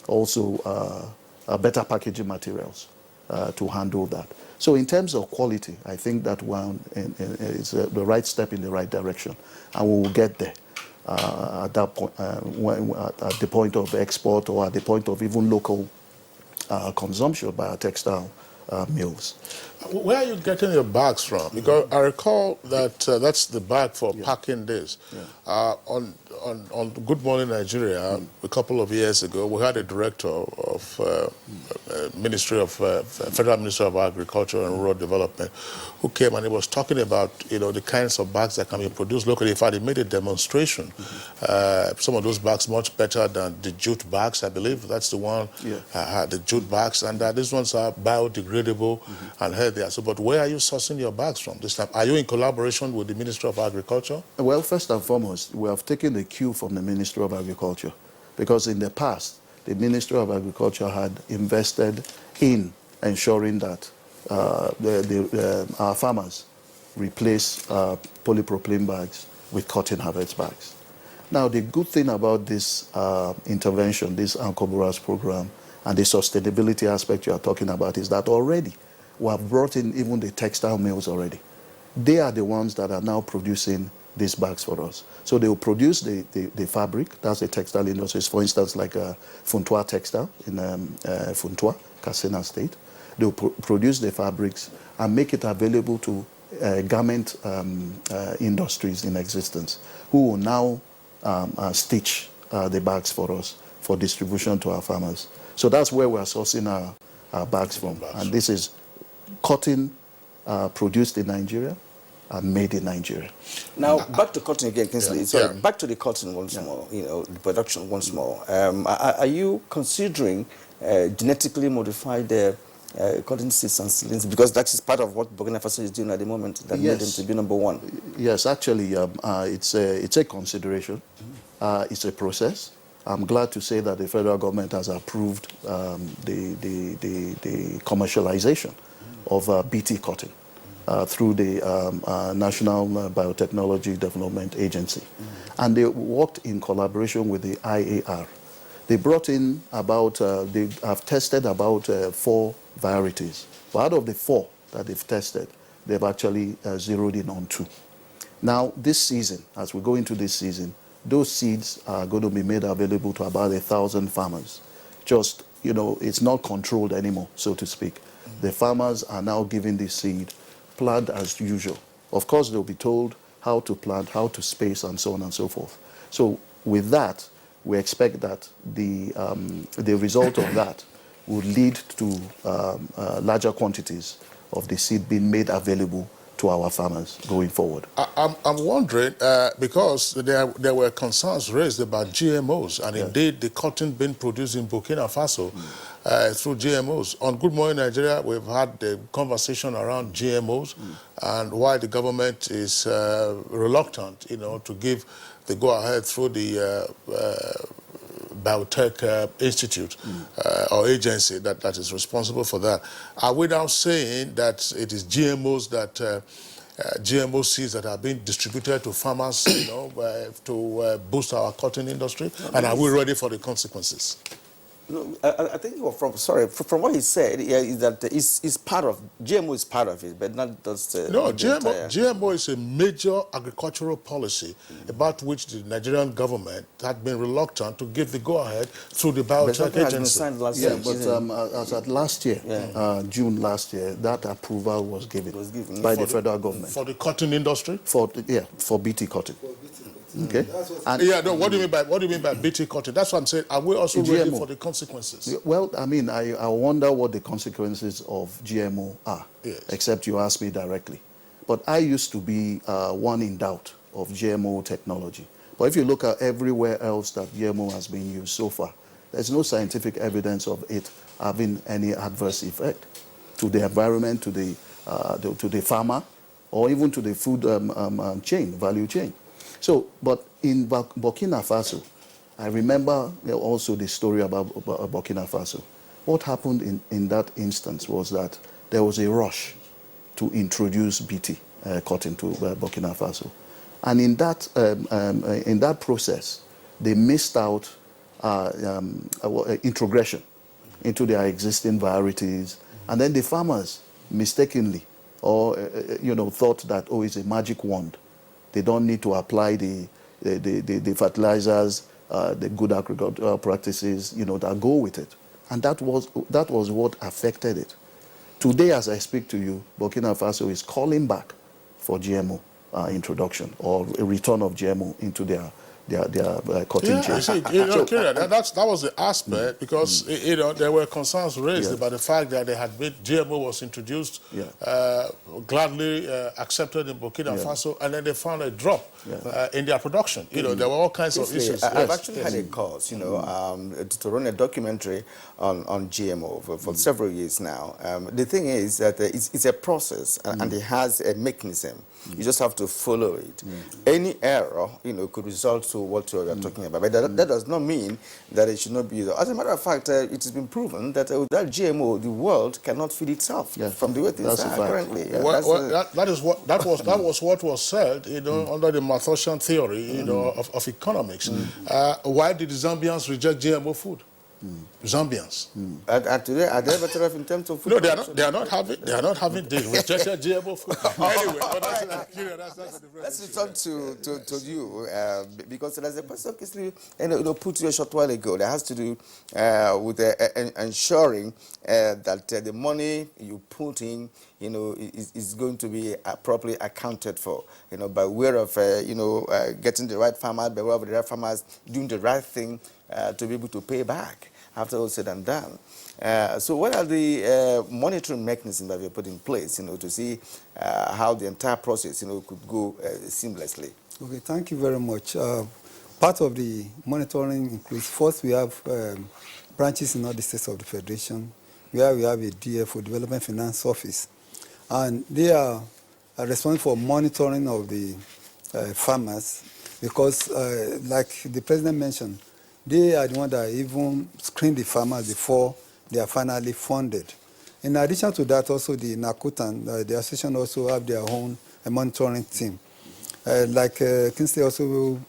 also better packaging materials to handle that. So in terms of quality, I think that one is the right step in the right direction, and we will get there at that point, at the point of export or at the point of even local consumption by our textile mills. Where are you getting your bags from? Because I recall that that's the bag for packing this. On Good Morning Nigeria, a couple of years ago, we had a director of Federal Ministry of Agriculture and Rural Development who came and he was talking about the kinds of bags that can be produced locally. In fact, he made a demonstration. Some of those bags much better than the jute bags, I believe. That's the one, the jute bags, and these ones are biodegradable and healthier. So, but where are you sourcing your bags from this time? Are you in collaboration with the Ministry of Agriculture? Well, first and foremost, we have taken the cue from the Ministry of Agriculture, because in the past, the Ministry of Agriculture had invested in ensuring that our farmers replace polypropylene bags with cotton harvest bags. Now, the good thing about this intervention, this Ankoburas program, and the sustainability aspect you are talking about is that already we have brought in even the textile mills already. They are the ones that are now producing these bags for us. So they will produce the fabric, that's the textile industries, for instance, like Funtua Textile in Funtua, Katsina State. They will produce the fabrics and make it available to garment industries in existence, who will now stitch the bags for us for distribution to our farmers. So that's where we're sourcing our bags from. And this is cotton produced in Nigeria and made in Nigeria. Now, back to cotton again, Kingsley. Sorry, back to the cotton once more, the production once more. Are you considering genetically modified cotton seeds and seedlings? Because that is part of what Burkina Faso is doing at the moment, that made them to be #1. Yes, actually, it's a consideration. It's a process. I'm glad to say that the federal government has approved the commercialization of BT cotton through the National Biotechnology Development Agency. And they worked in collaboration with the IAR. They brought in about, they have tested about 4 varieties. But out of the 4 that they've tested, they've actually zeroed in on 2. Now, this season, as we go into this season, those seeds are going to be made available to about 1,000 farmers. Just, it's not controlled anymore, so to speak. The farmers are now given the seed, plant as usual. Of course, they'll be told how to plant, how to space, and so on and so forth. So with that, we expect that the result of that will lead to larger quantities of the seed being made available to our farmers going forward. I'm wondering, because there were concerns raised about GMOs, and indeed the cotton being produced in Burkina Faso through GMOs. On Good Morning Nigeria, we've had the conversation around GMOs and why the government is reluctant, to give the go-ahead through the Biotech Institute or agency that is responsible for that. Are we now saying that it is GMOs that GMO seeds that are being distributed to farmers, to boost our cotton industry? And are we ready for the consequences? No, I think from what he said, is that is part of GMO is part of it, but not just no. GMO is a major agricultural policy about which the Nigerian government had been reluctant to give the go-ahead through the Biotech Agency. As at last year, June last year, that approval was given by the federal government for the cotton industry. For BT cotton. Okay. What do you mean by BT cotton? That's what I'm saying. Are we also ready for the consequences? Well, I mean, I wonder what the consequences of GMO are, except you ask me directly. But I used to be one in doubt of GMO technology. But if you look at everywhere else that GMO has been used so far, there's no scientific evidence of it having any adverse effect to the environment, to the farmer, or even to the food value chain. So, but in Burkina Faso, I remember also the story about Burkina Faso. What happened in that instance was that there was a rush to introduce BT cotton to Burkina Faso. And in that process, they missed out introgression into their existing varieties. And then the farmers mistakenly or thought that, oh, it's a magic wand. They don't need to apply the fertilizers, the good agricultural practices, that go with it. And that was what affected it. Today, as I speak to you, Burkina Faso is calling back for GMO introduction or a return of GMO into their cotton chain. That was the aspect because there were concerns raised about the fact that they had made GMO was introduced, gladly accepted in Burkina Faso, and then they found a drop in their production. There were all kinds of issues. I've actually had a course, to run a documentary on GMO for several years now. The thing is that it's a process and it has a mechanism. You just have to follow it. Any error, could result to what you are talking about. But that does not mean that it should not be. As a matter of fact, it has been proven that without GMO, the world cannot feed itself from the way things are currently. That was what was said, under the Malthusian theory, of economics. Why did the Zambians reject GMO food? Zambians. Today, are they better off in terms of food? No, they are not having the rejected GMO food. Anyway, but that's let's return to you because there's a question put to you a short while ago that has to do with ensuring that the money you put in is going to be properly accounted for, by way of getting the right farmers, by way of the right farmers doing the right thing to be able to pay back after all said and done. So what are the monitoring mechanisms that we put in place, to see how the entire process, could go seamlessly? Okay, thank you very much. Part of the monitoring includes, first we have branches in all the states of the Federation, where we have a DFO, Development Finance Office, and they are responsible for monitoring of the farmers because, like the President mentioned, they are the ones that even screen the farmers before they are finally funded. In addition to that, also the NACUTAN, the association also have their own monitoring team. Like Kingsley also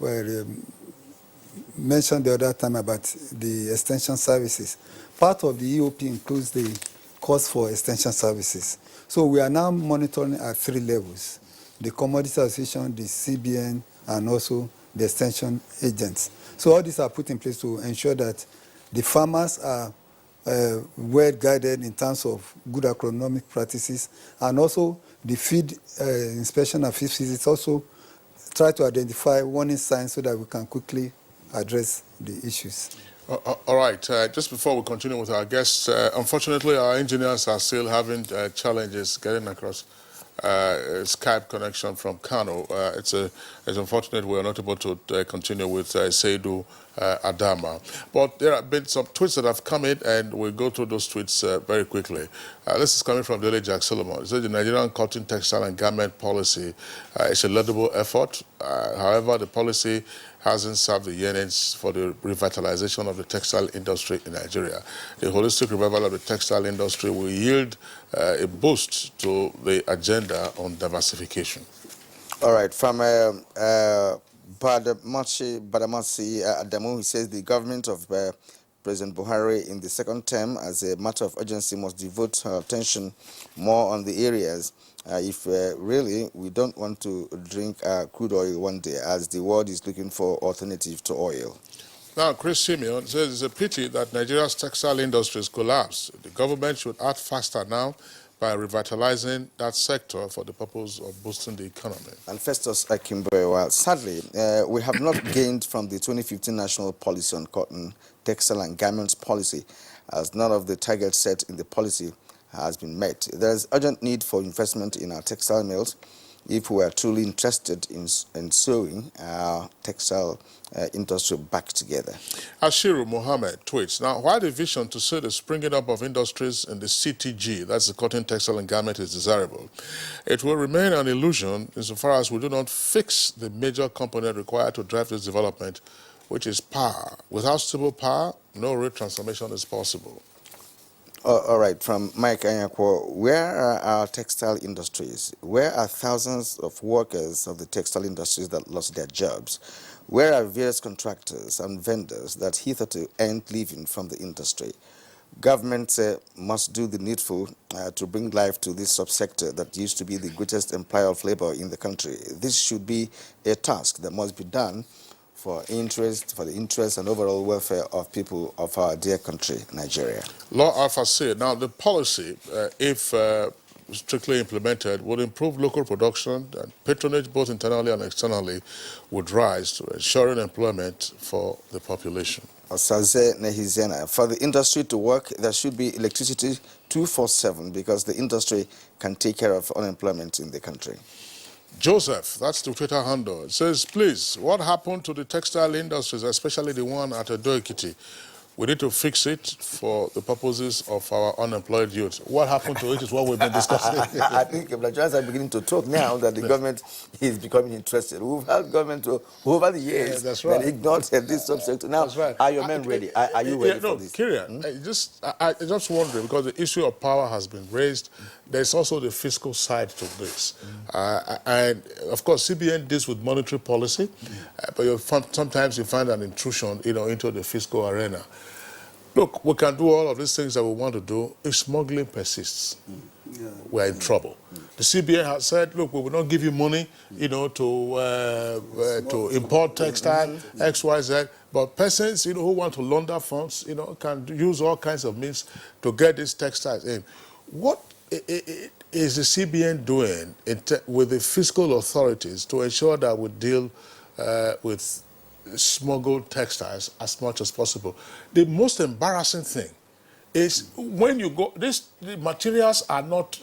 mentioned the other time about the extension services. Part of the EOP includes the cost for extension services. So we are now monitoring at 3 levels: the Commodity Association, the CBN, and also the extension agents. So all these are put in place to ensure that the farmers are well guided in terms of good agronomic practices, and also the feed inspection and field visits also try to identify warning signs so that we can quickly address the issues. All right, just before we continue with our guests, unfortunately our engineers are still having challenges getting across Skype connection from Kano. It's unfortunate we are not able to continue with Seydou Adama. But there have been some tweets that have come in, and we'll go through those tweets very quickly. This is coming from Dele Jack Solomon. It says the Nigerian cotton, textile, and garment policy is a laudable effort. However, the policy hasn't served the yearnings for the revitalization of the textile industry in Nigeria. The holistic revival of the textile industry will yield a boost to the agenda on diversification. All right, from Badamasi Adamu, he says the government of President Buhari in the second term, as a matter of urgency, must devote her attention more on the areas if really we don't want to drink crude oil one day, as the world is looking for alternative to oil. Now, Chris Simeon says it's a pity that Nigeria's textile industry has collapsed. The government should act faster now by revitalizing that sector for the purpose of boosting the economy. And Festus Akimbe, well, sadly, we have not gained from the 2015 National Policy on Cotton, Textile and Garments Policy, as none of the targets set in the policy has been met. There is urgent need for investment in our textile mills, if we are truly interested in sewing our textile industry back together. Ashiru Mohammed tweets, now, while the vision to see the springing up of industries in the CTG, that's the cotton, textile, and garment, is desirable, it will remain an illusion insofar as we do not fix the major component required to drive this development, which is power. Without stable power, no real transformation is possible. All right, from Mike Anyakwo, where are our textile industries? Where are thousands of workers of the textile industries that lost their jobs? Where are various contractors and vendors that hitherto earned living from the industry? Government must do the needful to bring life to this subsector that used to be the greatest employer of labor in the country. This should be a task that must be done for the interest and overall welfare of people of our dear country, Nigeria. Law Alpha said, now the policy, if strictly implemented, would improve local production, and patronage both internally and externally would rise to ensuring employment for the population. Osaze Nehizena, for the industry to work, there should be electricity 24/7 because the industry can take care of unemployment in the country. Joseph, that's the Twitter handle, it says, please, what happened to the textile industries, especially the one at Edo-Ekiti? We need to fix it for the purposes of our unemployed youth. What happened to it is what we've been discussing. I think Nigerians are beginning to talk now that the government is becoming interested. We've had government over the years that ignored this subject. Now, are your men ready? Are you ready for this? Kyrian, I just wondering, because the issue of power has been raised, there's also the fiscal side to this. And, of course, CBN deals with monetary policy, but sometimes you find an intrusion, into the fiscal arena. Look, we can do all of these things that we want to do. If smuggling persists, we're in trouble. The CBN has said, look, we will not give you money, to import textile, X, Y, Z. But persons, who want to launder funds, can use all kinds of means to get these textiles in. What is the CBN doing with the fiscal authorities to ensure that we deal with smuggled textiles as much as possible? The most embarrassing thing is when you go, the materials are not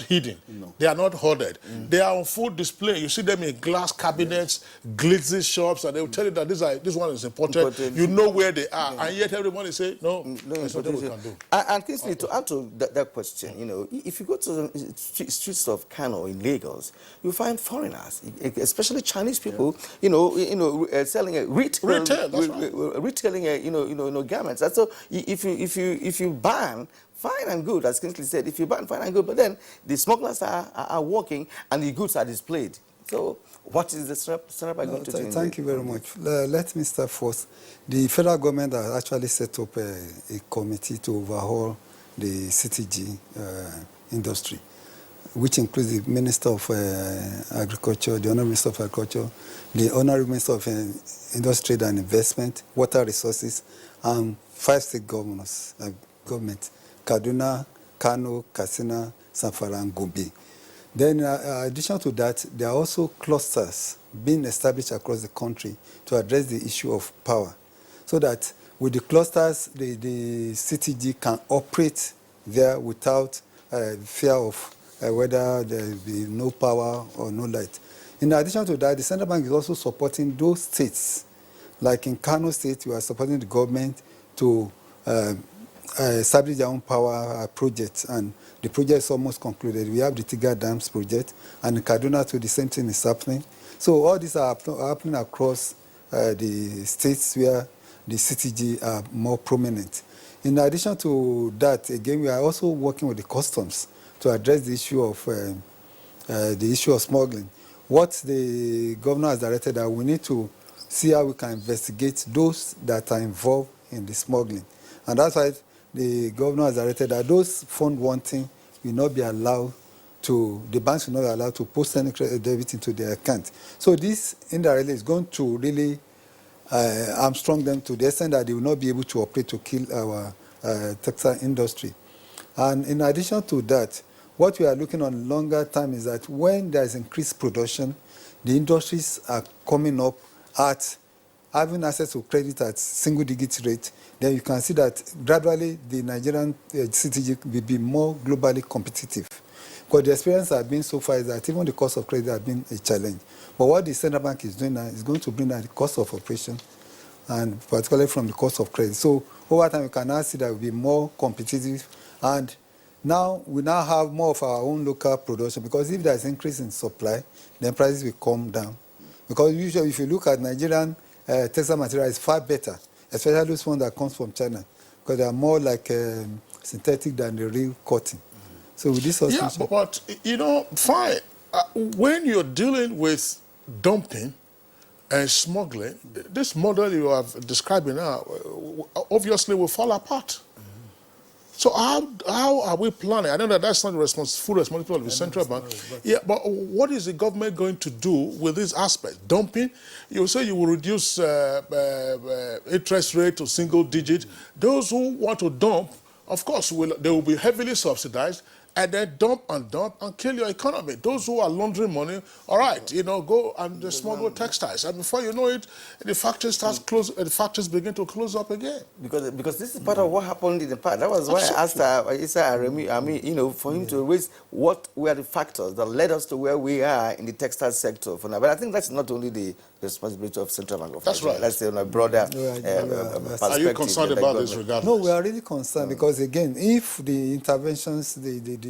hidden. No. They are not hoarded. They are on full display. You see them in glass cabinets, glitzy shops, and they will tell you that this one is imported. You know where they are, and yet everyone is saying, no, there's nothing we can do. And Kingsley, to add to that question, if you go to the streets of Kano in Lagos, you find foreigners, especially Chinese people, selling retailing garments. And so if you ban, fine and good, as Kingsley said, if you ban, fine and good, but then the smugglers are working and the goods are displayed. So what is the setup going to do? Thank you very much. Let me start first. The federal government has actually set up a committee to overhaul the CTG industry, which includes the Minister of Agriculture, the Honorable Minister of Agriculture, the Honorable Minister of Industry and Investment, Water Resources, and 5 state government, Kaduna, Kano, Katsina, Zamfara, and Gombe. Then, in addition to that, there are also clusters being established across the country to address the issue of power, so that with the clusters, the CTG can operate there without fear of whether there will be no power or no light. In addition to that, the central bank is also supporting those states. Like in Kano State, we are supporting the government to establish their own power projects, and the project is almost concluded. We have the Tiga Dams project, and in Kaduna too, the same thing is happening. So all these are happening across the states where the CTG are more prominent. In addition to that, again, we are also working with the customs to address the issue of smuggling. What the governor has directed that we need to see how we can investigate those that are involved in the smuggling. And that's why the governor has directed that those fund wanting will not be allowed to, the banks will not be allowed to post any credit debit into their account. So this indirectly is going to really hamstring them to the extent that they will not be able to operate to kill our textile industry. And in addition to that, what we are looking on longer term is that when there is increased production, the industries are coming up at having access to credit at single-digit rate, then you can see that gradually the Nigerian CTG will be more globally competitive. Because the experience has been so far is that even the cost of credit has been a challenge. But what the central bank is doing now is going to bring down the cost of operation, and particularly from the cost of credit. So over time, we can now see that we'll be more competitive, and now we now have more of our own local production, because if there's increase in supply, then prices will come down. Because usually, if you look at Nigerian textile material, it's far better, especially those ones that comes from China, because they are more like synthetic than the real cotton. So with this, yeah, but you know, fine. When you're dealing with dumping and smuggling, this model you are describing now obviously will fall apart. So how are we planning? I know that that's not the full responsibility of the central bank. Yeah, but what is the government going to do with this aspect? Dumping, you say you will reduce interest rate to single digit. Those who want to dump, of course, they will be heavily subsidized, and then dump and kill your economy. Those who are laundering money, all right, you know, go and smuggle textiles, and before you know it, the factories the factories begin to close up again. Because this is part of what happened in the past. That was why I asked Issa Aremi, I mean, you know, for him to raise what were the factors that led us to where we are in the textile sector for now. But I think that's not only the responsibility of Central Bank of Nigeria. Right. That's on a broader perspective. Are you concerned about this regardless? No, we are really concerned because, again, if the interventions, the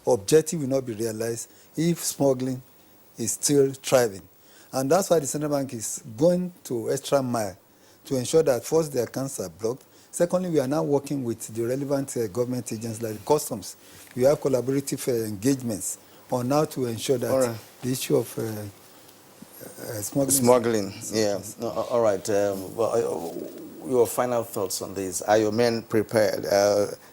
objective will not be realized, if smuggling is still thriving. And that's why the central bank is going to extra mile to ensure that, first, their accounts are blocked. Secondly, we are now working with the relevant government agencies like customs. We have collaborative engagements on how to ensure that the issue of smuggling, yeah. No, all right. Well, your final thoughts on this? Are your men prepared?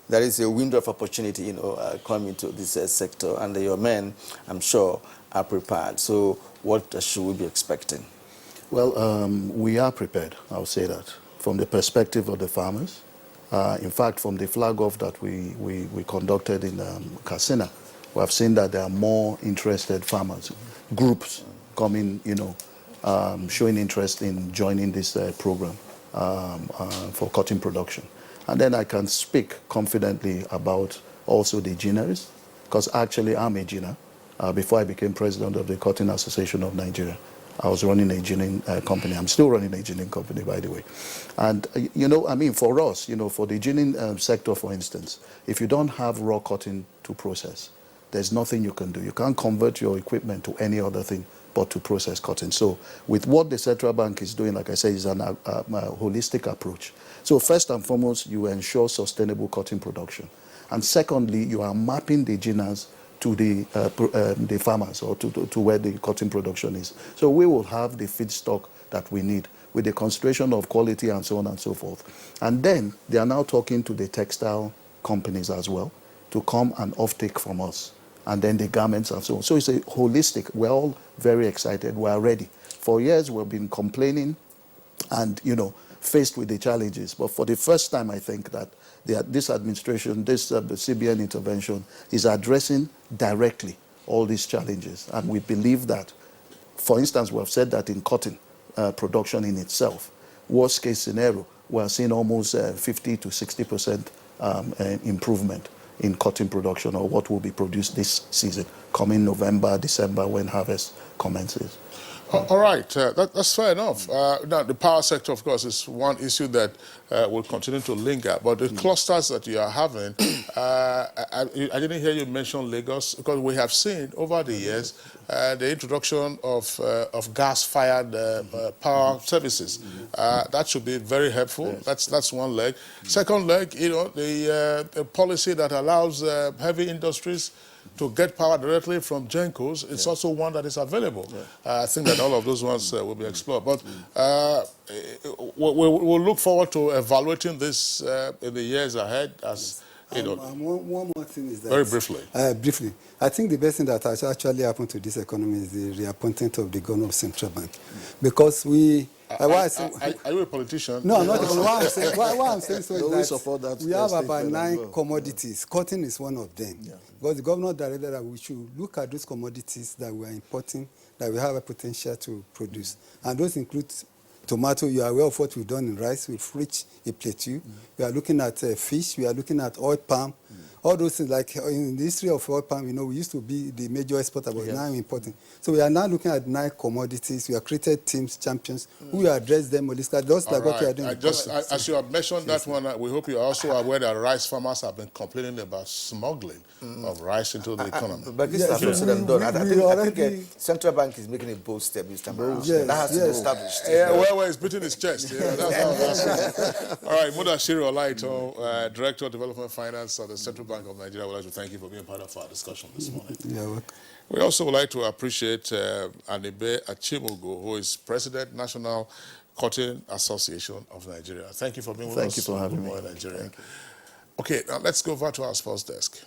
There is a window of opportunity, you know, coming to this sector, and your men, I'm sure, are prepared. So, what should we be expecting? Well, we are prepared. I'll say that from the perspective of the farmers. In fact, from the flag off that we conducted in Katsina, we have seen that there are more interested farmers groups coming, you know, showing interest in joining this program for cotton production. And then I can speak confidently about also the ginners, because actually I'm a ginner. Before I became president of the Cotton Association of Nigeria, I was running a ginning company. I'm still running a ginning company, by the way. And, you know, I mean, for us, you know, for the ginning sector, for instance, if you don't have raw cotton to process, there's nothing you can do. You can't convert your equipment to any other thing but to process cotton. So with what the central bank is doing, like I said, is a holistic approach. So first and foremost, you ensure sustainable cotton production. And secondly, you are mapping the ginners to the farmers, or to where the cotton production is. So we will have the feedstock that we need with the consideration of quality and so on and so forth. And then they are now talking to the textile companies as well to come and offtake from us, and then the garments and so on. So it's a holistic. We're all very excited. We are ready. For years we've been complaining and, you know, faced with the challenges. But for the first time, I think that this administration, this CBN intervention is addressing directly all these challenges. And we believe that, for instance, we have said that in cotton production in itself, worst case scenario, we are seeing almost 50 to 60% improvement in cotton production, or what will be produced this season, coming November, December, when harvest commences. All right, that's fair enough. Now, the power sector, of course, is one issue that will continue to linger. But the clusters that you are having, I didn't hear you mention Lagos, because we have seen over the years the introduction of gas-fired power services. That should be very helpful. Yes. That's one leg. Second leg, you know, the policy that allows heavy industries to get power directly from Gencos, it's also one that is available. I think that all of those ones will be explored. But we'll look forward to evaluating this in the years ahead. As you know, one more thing is that... Very briefly. Briefly. I think the best thing that has actually happened to this economy is the reappointment of the governor of Central Bank. Because we... Are you a politician? No, not what I'm saying so is that we have about 9 commodities. Cotton is one of them. Yeah. Because the governor directed that we should look at those commodities that we are importing, that we have a potential to produce. And those include tomato. You are aware of what we've done in rice. We've reached a plateau. We are looking at fish. We are looking at oil palm. all those things, like in the history of oil palm, we used to be the major exporter, but now importing. So we are now looking at 9 commodities. We have created teams, champions, who will address them holistically, just like what we are doing. As you have mentioned that one, we hope you are also aware that rice farmers have been complaining about smuggling of rice into the economy. But this is said and done. I think Central Bank is making a bold step this time around. That has to be established. Well, he's beating his chest. That's how that's all right, Mudashiru Olaito, Director of Development Finance at the Central Bank of Nigeria, would like to thank you for being part of our discussion this morning. You're welcome. We also would like to appreciate Anibe Achimugo, who is President, National Cotton Association of Nigeria. Thank you for being with us. Thank you for having me. Nigeria. Okay, now let's go over to our sports desk.